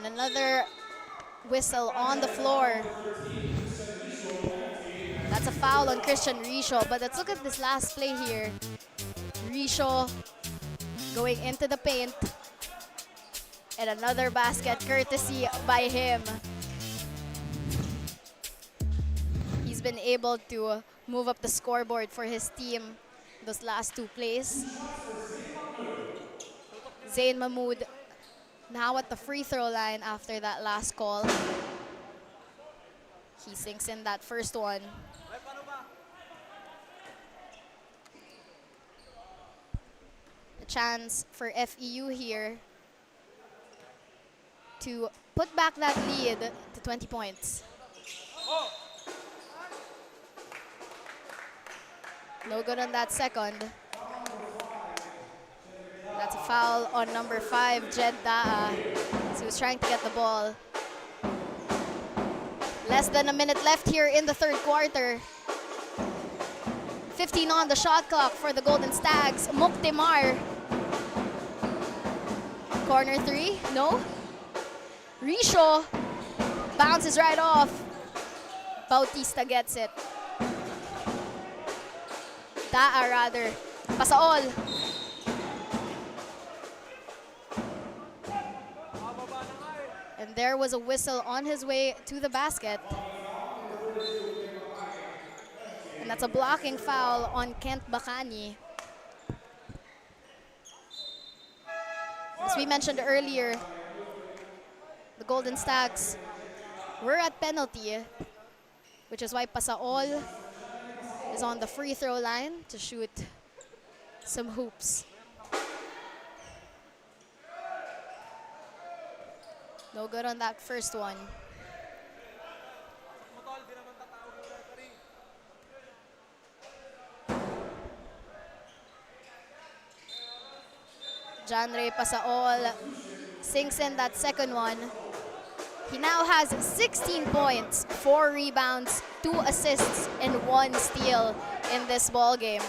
And another whistle on the floor. That's a foul on Christian Risho. But let's look at this last play here. Risho going into the paint. And another basket courtesy by him. He's been able to move up the scoreboard for his team those last two plays. Zayn Mahmood now at the free throw line after that last call. He sinks in that first one. A chance for FEU here to put back that lead to 20 points. No good on that second. That's a foul on number 5, Jed Daa. So he was trying to get the ball. Less than a minute left here in the third quarter. 15 on the shot clock for the Golden Stags. Muktimar. Corner 3, no. Risho bounces right off. Bautista gets it. Daa rather. Pasaol. And there was a whistle on his way to the basket. And that's a blocking foul on Kent Bacani. As we mentioned earlier, the Golden Stags were at penalty, which is why Pasaol is on the free throw line to shoot some hoops. No good on that first one. Janre Pasaol sinks in that second one. He now has 16 points, 4 rebounds, 2 assists, and 1 steal in this ball game.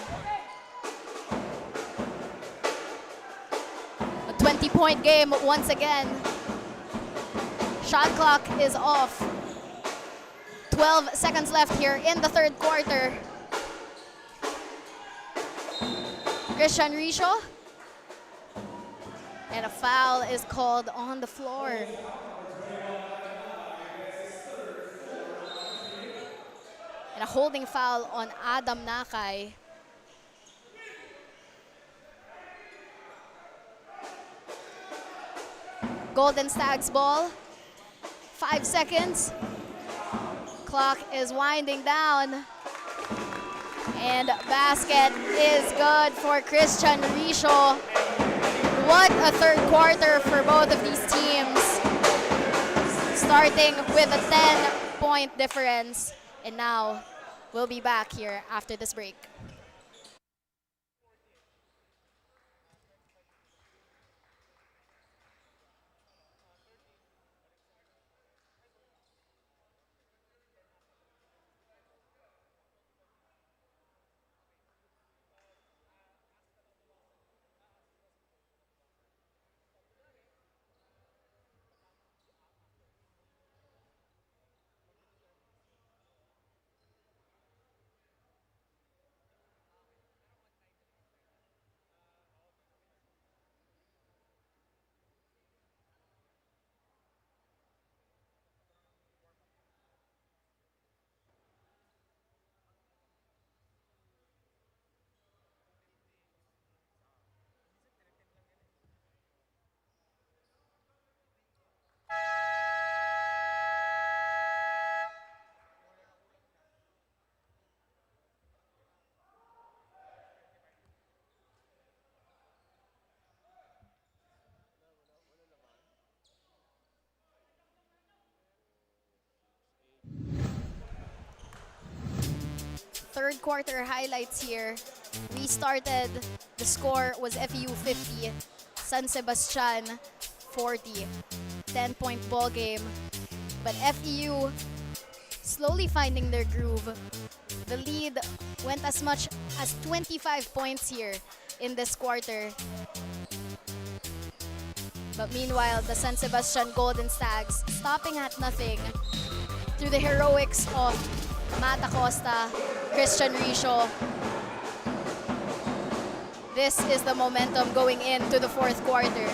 A 20-point game once again. Shot clock is off. 12 seconds left here in the third quarter. Christian Risho. And a foul is called on the floor. And a holding foul on Adam Nakay. Golden Stags ball. 5 seconds. Clock is winding down. And basket is good for Christian Risho. What a third quarter for both of these teams. Starting with a 10-point difference. And now we'll be back here after this break. Third quarter highlights here. We started, the score was FEU 50, San Sebastian 40. 10-point ball game. But FEU slowly finding their groove. The lead went as much as 25 points here in this quarter. But meanwhile, the San Sebastian Golden Stags stopping at nothing through the heroics of Mata Costa, Christian Richo. This is the momentum going into the fourth quarter.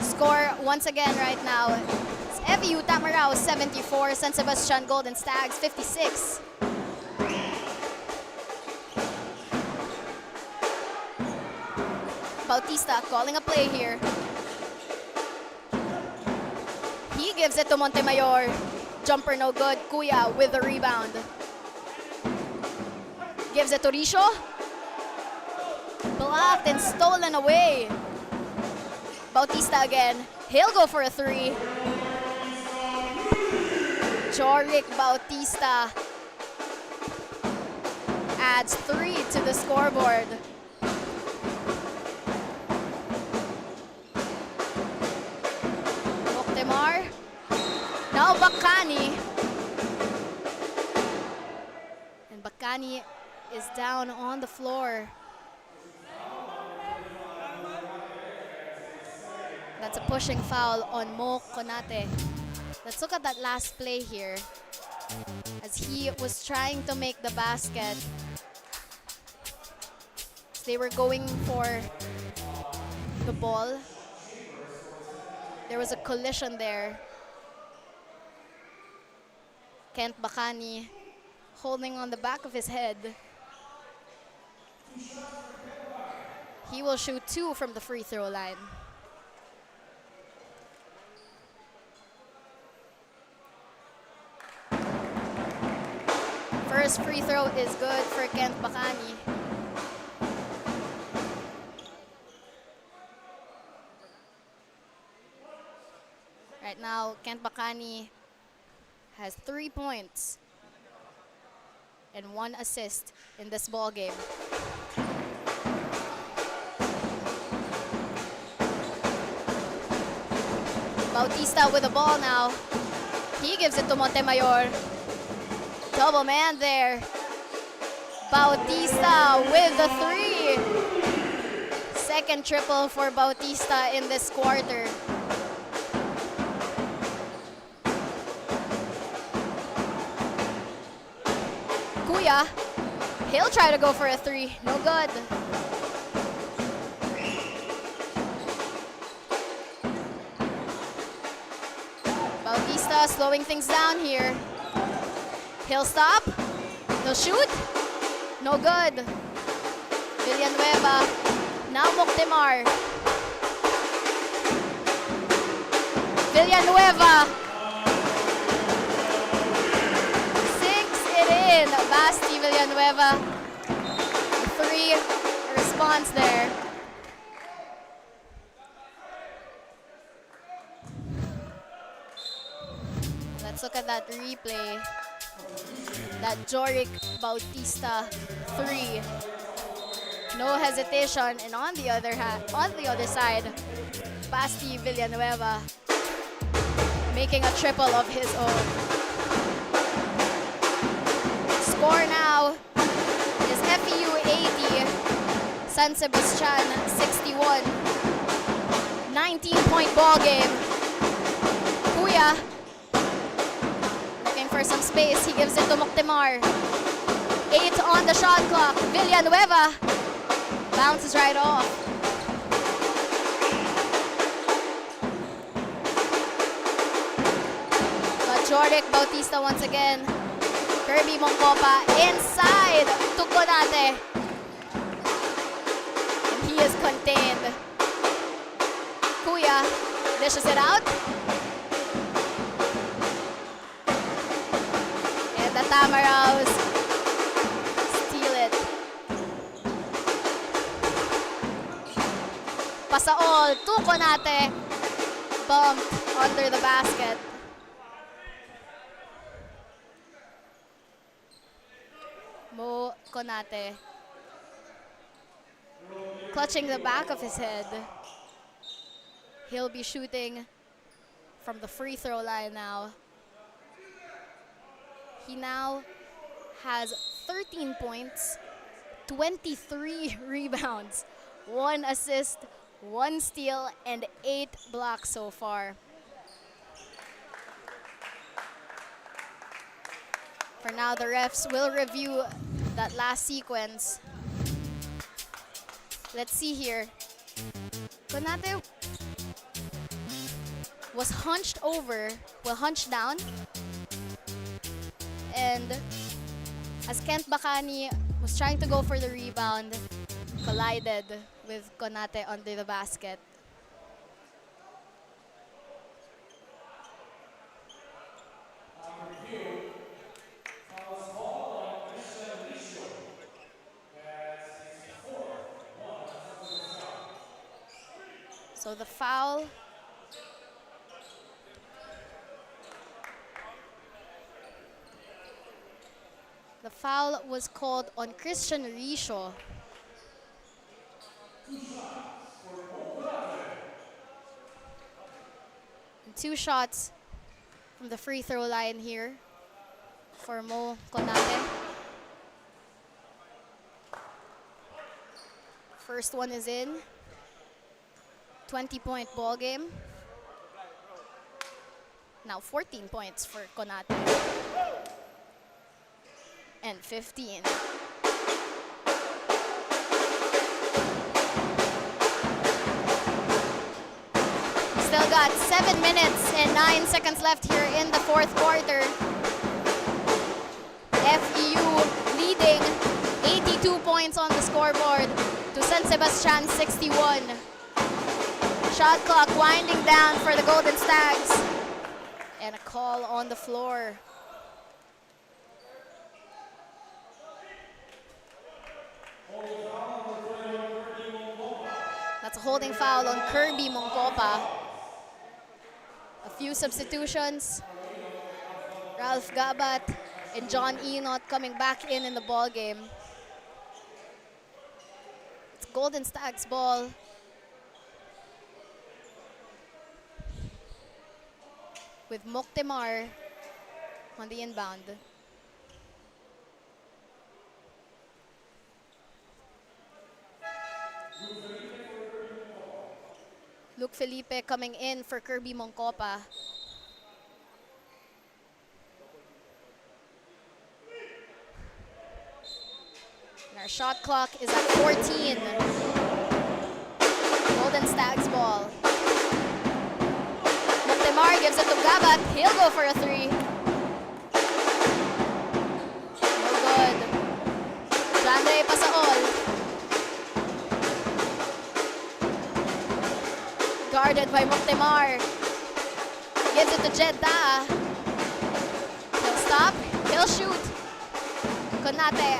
Score once again right now. It's FEU Tamaraws 74, San Sebastian Golden Stags 56. Bautista calling a play here. He gives it to Montemayor. Jumper no good. Kuya with the rebound. Gives it to Richo. Blocked and stolen away. Bautista again. He'll go for a three. Jorik Bautista adds 3 to the scoreboard. Moctemar. Now Bacani. And Bacani is down on the floor. That's a pushing foul on Mo Konate. Let's look at that last play here. As he was trying to make the basket, they were going for the ball. There was a collision there. Kent Bacani holding on the back of his head. He will shoot 2 from the free throw line. First free throw is good for Kent Bacani. Right now, Kent Bacani has 3 points and 1 assist in this ball game. Bautista with the ball now. He gives it to Montemayor. Double man there. Bautista with the 3. Second triple for Bautista in this quarter. Kuya, he'll try to go for a 3. No good. Bautista slowing things down here. He'll stop. He'll shoot. No good. Villanueva. Now Moctemar. Villanueva. Sinks it in. Basti Villanueva. 3 response there. Let's look at that replay. That Jorik Bautista 3. No hesitation, and on the other side, Basti Villanueva making a triple of his own. Score now is FEU 80, San Sebastian 61. 19-point ball game. Kuya for some space, he gives it to Moctemar. 8 on the shot clock. Villanueva bounces right off. But Jorik Bautista once again. Kirby Mongcopa inside to Konate. And he is contained. Kuya dishes it out. The Tamaraws steal it. Pasaol to Konate. Bumped under the basket. Mo Konate clutching the back of his head. He'll be shooting from the free throw line now. He now has 13 points, 23 rebounds, 1 assist, 1 steal and 8 blocks so far. For now, the refs will review that last sequence. Let's see here. Konate was hunched over, hunched down. And as Kent Bacani was trying to go for the rebound, collided with Konate under the basket. So the foul was called on Christian Risho. And 2 shots from the free throw line here for Mo Konate. First one is in. 20-point ball game. Now 14 points for Konate. And 15. Still got 7 minutes and 9 seconds left here in the 4th quarter. FEU leading 82 points on the scoreboard to San Sebastian 61. Shot clock winding down for the Golden Stags. And a call on the floor. That's a holding foul on Kirby Mongcopa. A few substitutions. Ralph Gabat and John Enot coming back in the ball game. It's Golden Stags ball. With Moctemar on the inbound. Luke Felipe coming in for Kirby Mongcopa. And our shot clock is at 14. Golden Stags ball. Moctemar gives it to Gabat. He'll go for a 3. No good. Jandre Pasaol. Guarded by Moctemar. Gives it to Jeddah. He'll stop. He'll shoot. Konate.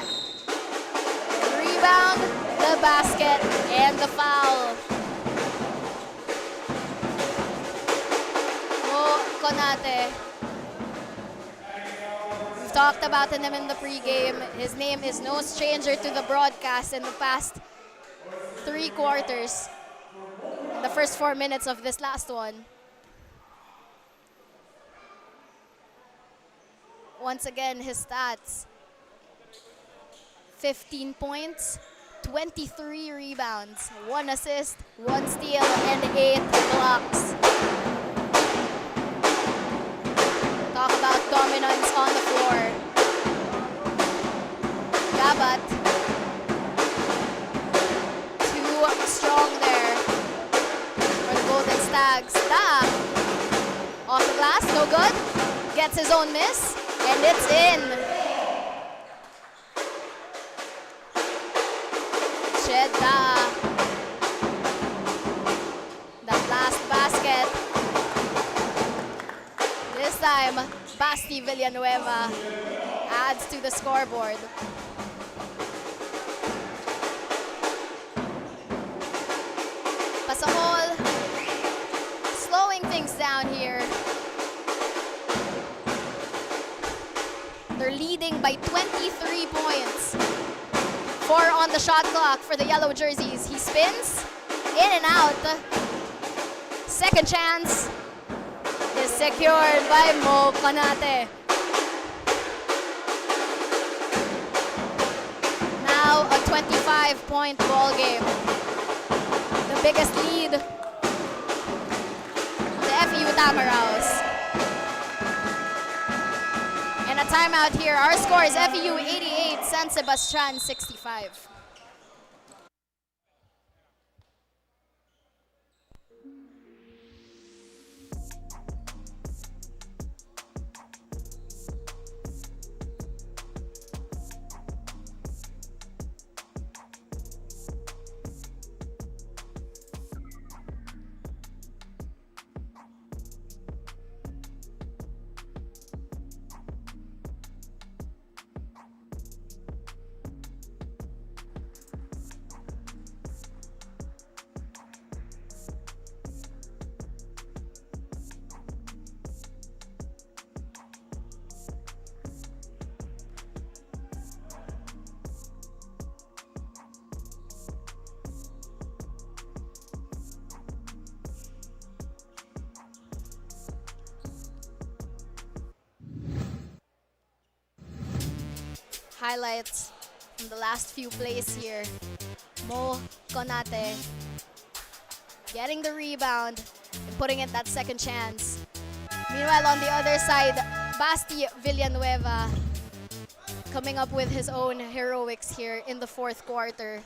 Rebound, the basket, and the foul. Konate. We've talked about him in the pregame. His name is no stranger to the broadcast in the past 3 quarters. The first 4 minutes of this last one. Once again, his stats. 15 points, 23 rebounds, 1 assist, 1 steal, and 8 blocks. Talk about dominance on the floor. Gabat. Too strong there for the Golden Stags. Off the glass, no good. Gets his own miss, and it's in. Jeddah. That last basket. This time, Basti Villanueva adds to the scoreboard. Pasahol slowing things down here. They're leading by 23 points. 4 on the shot clock for the yellow jerseys. He spins in and out. Second chance is secured by Mo Konate. Now a 25-point ball game. The biggest lead of the FEU Tamaraws. And a timeout here. Our score is FEU 88, San Sebastian 65. Highlights from the last few plays here. Mo Konate getting the rebound and putting it that second chance. Meanwhile, on the other side, Basti Villanueva coming up with his own heroics here in the fourth quarter.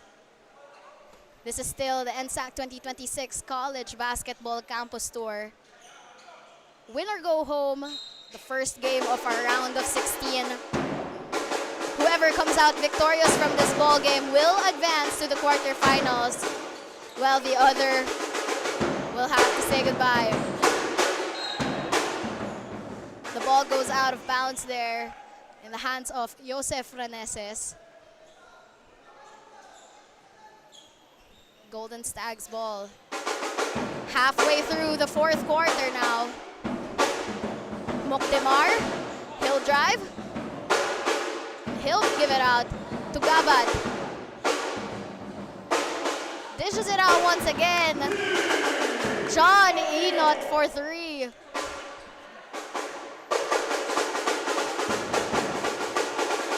This is still the NSAC 2026 College Basketball Campus Tour. Win or go home, the first game of our round of 16. Whoever comes out victorious from this ball game will advance to the quarterfinals, while the other will have to say goodbye. The ball goes out of bounds there in the hands of Josef Reneses. Golden Stags ball. Halfway through the fourth quarter now. Mokdemar, he'll drive. He'll give it out to Gabat. Dishes it out once again. John Enot for three.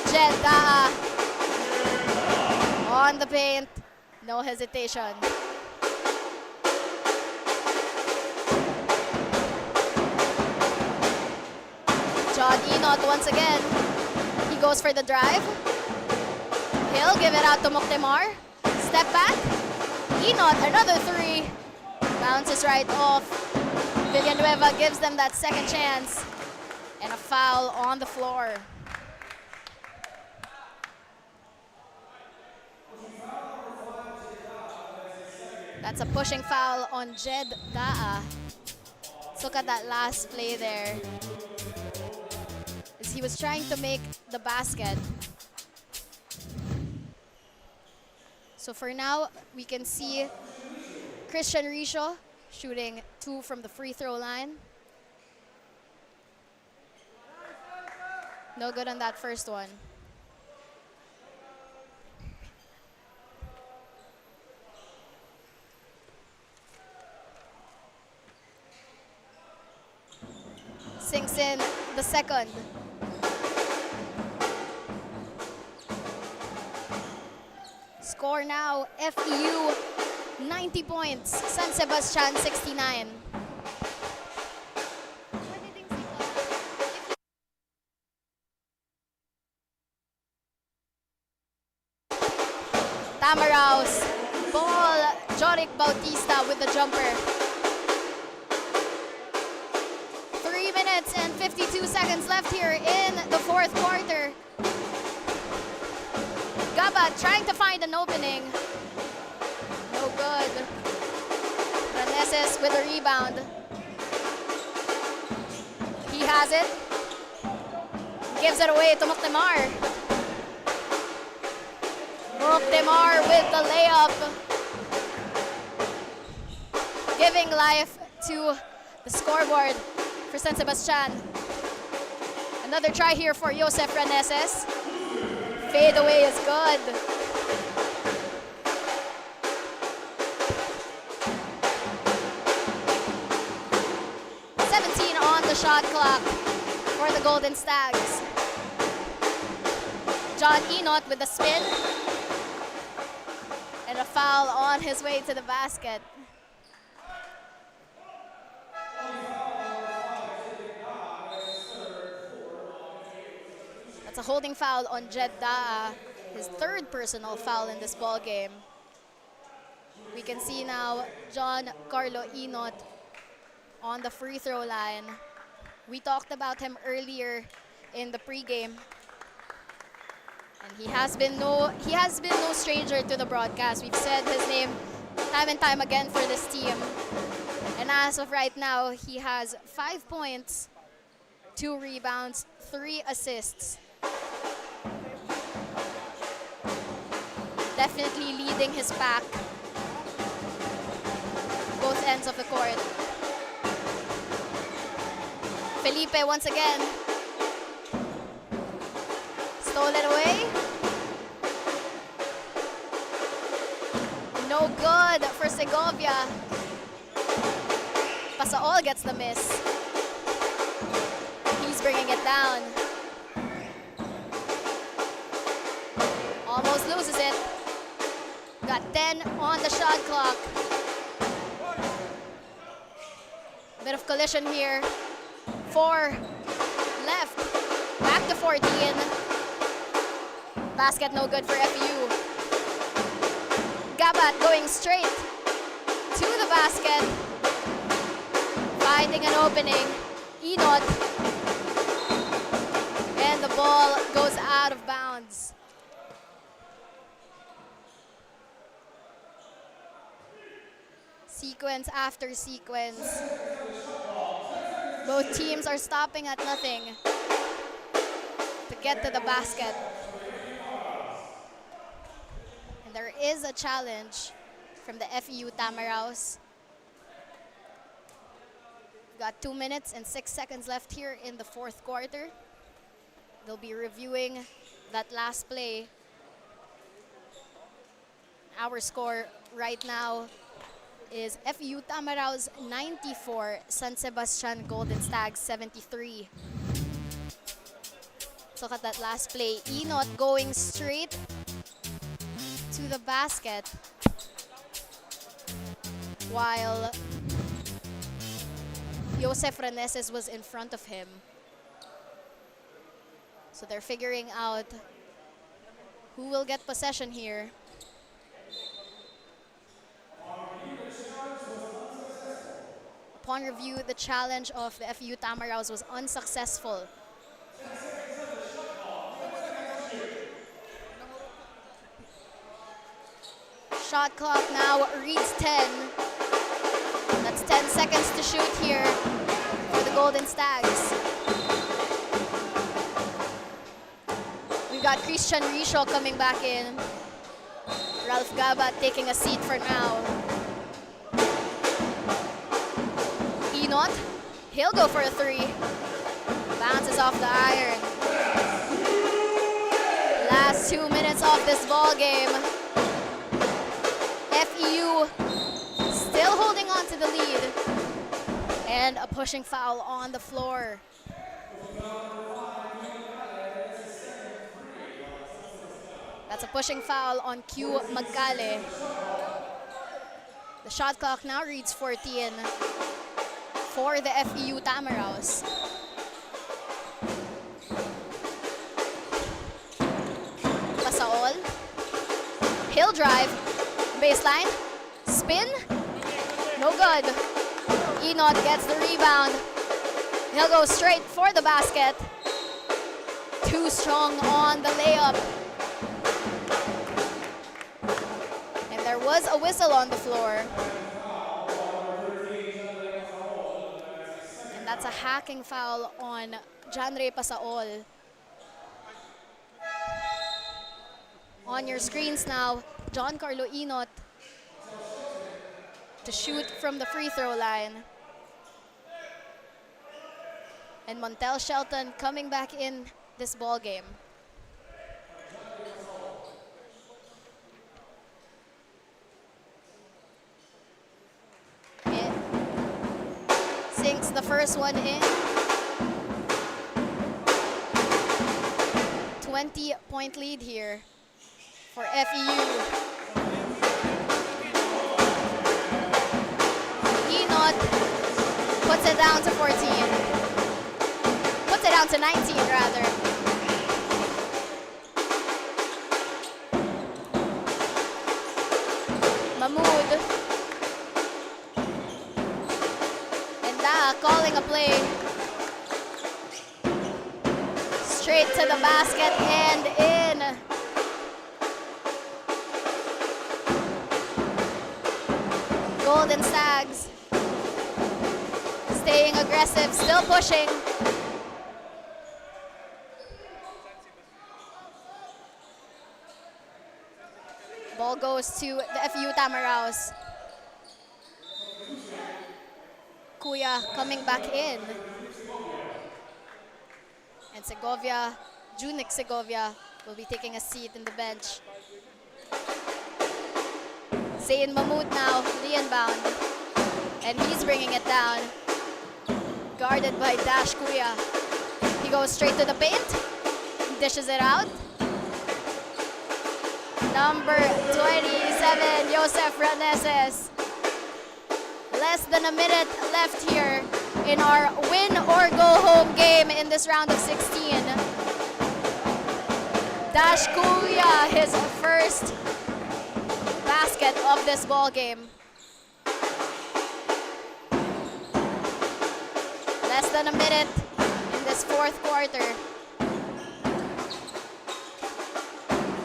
Jeddah on the paint. No hesitation. John Enot once again. He goes for the drive. He'll give it out to Mokdemar. Step back. Enot, another three. Bounces right off. Villanueva gives them that second chance. And a foul on the floor. That's a pushing foul on Jeddah. Let's look at that last play there. As he was trying to make the basket. So for now, we can see Christian Risho shooting 2 from the free throw line. No good on that first one. Sinks in the second. Score now, FEU 90 points, San Sebastian 69. Tamaraws, ball, Jorik Bautista with the jumper. 3 minutes and 52 seconds left here in the fourth quarter. Gabat trying to find an opening. No good. Reneses with a rebound. He has it. Gives it away to Mokdemar. Mokdemar with the layup. Giving life to the scoreboard for San Sebastian. Another try here for Josef Reneses. Fade away is good. On the shot clock for the Golden Stags. John Enot with the spin. And a foul on his way to the basket. That's a holding foul on Jeddah, his third personal foul in this ball game. We can see now John Carlo Inot on the free throw line. We talked about him earlier in the pregame. And he has been no stranger to the broadcast. We've said his name time and time again for this team. And as of right now, he has 5 points, 2 rebounds, 3 assists. Definitely leading his pack, both ends of the court. Felipe once again. Stolen away. No good for Segovia. Pasaol gets the miss. He's bringing it down. Almost loses it. Got 10 on the shot clock. Bit of collision here. 4 left. Back to 14. Basket no good for FEU. Gabat going straight to the basket. Finding an opening. Inot. And the ball goes out of bounds. Sequence after sequence. Both teams are stopping at nothing to get to the basket. And there is a challenge from the FEU Tamaraws. We've got 2 minutes and 6 seconds left here in the fourth quarter. They'll be reviewing that last play. Our score right now is FEU Tamaraws 94, San Sebastian Golden Stags 73. Look at that last play. Inot going straight to the basket while Josef Reneses was in front of him. So they're figuring out who will get possession here. Upon review, the challenge of the FEU Tamaraws was unsuccessful. Shot clock now reads 10. That's 10 seconds to shoot here for the Golden Stags. We've got Christian Risho coming back in. Ralph Gabat taking a seat for now. Inot, he'll go for a 3. Bounces off the iron. Last 2 minutes of this ball game. FEU still holding on to the lead. And a pushing foul on the floor. That's a pushing foul on Q Magkale. The shot clock now reads 14 for the FEU Tamaraws. Pasaol. He'll drive. Baseline. Spin. No good. Inot gets the rebound. He'll go straight for the basket. Too strong on the layup. And there was a whistle on the floor. And that's a hacking foul on Janre Pasaol. On your screens now, John Carlo Inot to shoot from the free throw line. And Montel Shelton coming back in this ball game. It sinks the first one in. 20-point lead here for FEU. timeout. Puts it down to 14. Puts it down to 19, rather. Mahmoud. And calling a play. Straight to the basket and in. Golden Stags staying aggressive, still pushing. Ball goes to the FEU Tamaraws. Kuya coming back in. And Junik Segovia will be taking a seat in the bench. Zayn Mahmoud now, the inbound. And he's bringing it down. Guarded by Dash Kuya. He goes straight to the paint. Dishes it out. Number 27, Joseph Raneses. Less than a minute left here in our win or go home game in this round of 16. Dash Kuya, his first basket of this ball game. Less than a minute in this fourth quarter.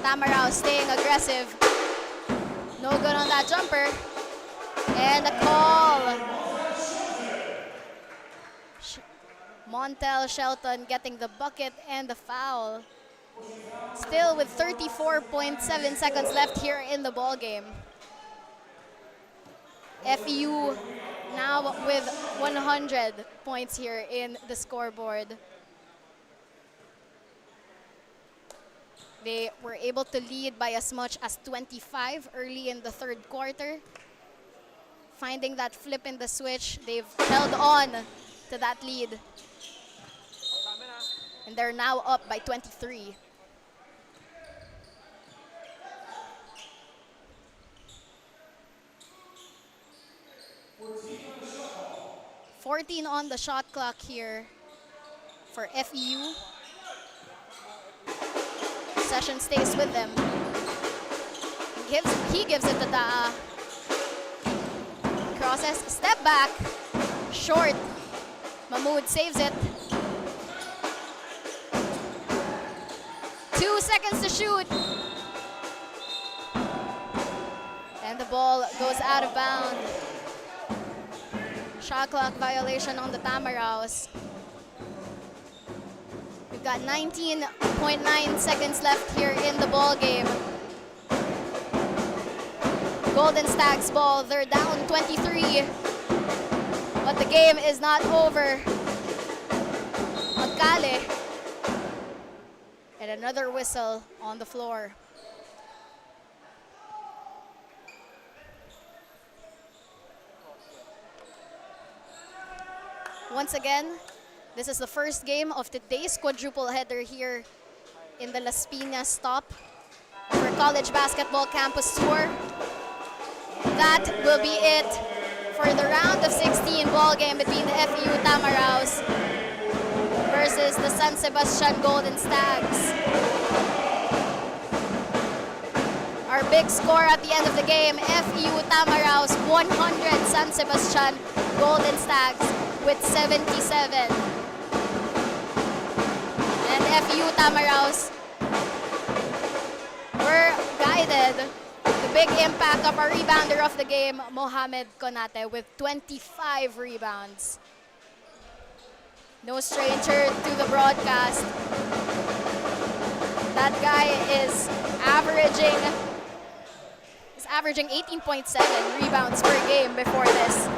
Tamaraws staying aggressive. No good on that jumper. And a call. Montel Shelton getting the bucket and the foul. Still with 34.7 seconds left here in the ball game. FEU now with 100 points here in the scoreboard. They were able to lead by as much as 25 early in the third quarter. Finding that flip in the switch, they've held on to that lead. And they're now up by 23. $14 on the shot clock here for FEU. Session stays with them. He gives it to Daa. Crosses, step back, short. Mahmoud saves it. 2 seconds to shoot. And the ball goes out of bounds. Shot clock violation on the Tamaraws. We've got 19.9 seconds left here in the ball game. Golden Stags ball, they're down 23. But the game is not over. Magkale. And another whistle on the floor. Once again, this is the first game of today's quadruple header here in the Las Piñas stop for College Basketball Campus Tour. That will be it for the round of 16 ball game between the FEU Tamaraws versus the San Sebastian Golden Stags. Our big score at the end of the game, FEU Tamaraws 100, San Sebastian Golden Stags with 77. And FEU Tamaraws were guided. The big impact of our rebounder of the game, Mohamed Konate, with 25 rebounds. No stranger to the broadcast. That guy is averaging 18.7 rebounds per game before this.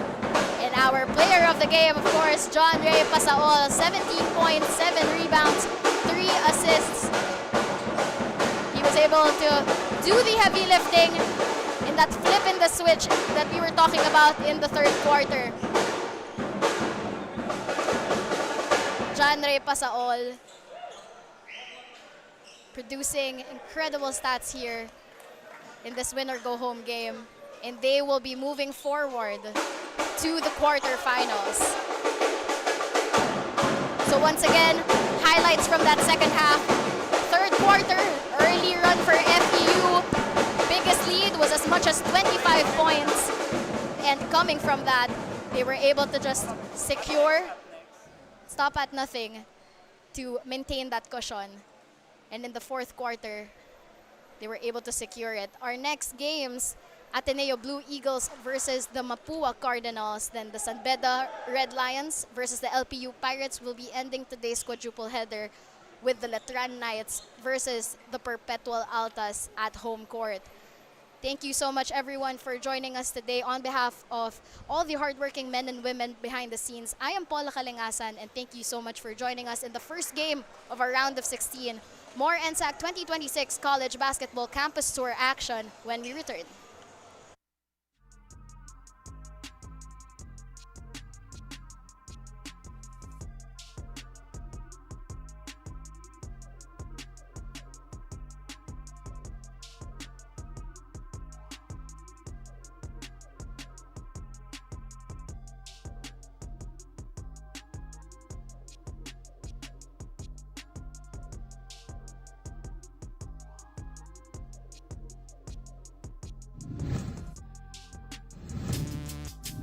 And our player of the game, of course, John Ray Pasaol, 17.7 rebounds, 3 assists. He was able to do the heavy lifting in that flip in the switch that we were talking about in the third quarter. John Ray Pasaol producing incredible stats here in this win or go home game. And they will be moving forward to the quarterfinals. So once again, highlights from that second half. Third quarter, early run for FEU. Biggest lead was as much as 25 points. And coming from that, they were able to just stop at nothing to maintain that cushion. And in the fourth quarter, they were able to secure it. Our next games, Ateneo Blue Eagles versus the Mapua Cardinals. Then the San Beda Red Lions versus the LPU Pirates will be ending today's quadruple header with the Letran Knights versus the Perpetual Altas at home court. Thank you so much, everyone, for joining us today. On behalf of all the hardworking men and women behind the scenes, I am Paula Kalingasan, and thank you so much for joining us in the first game of our round of 16. More NSAC 2026 College Basketball Campus Tour action when we return.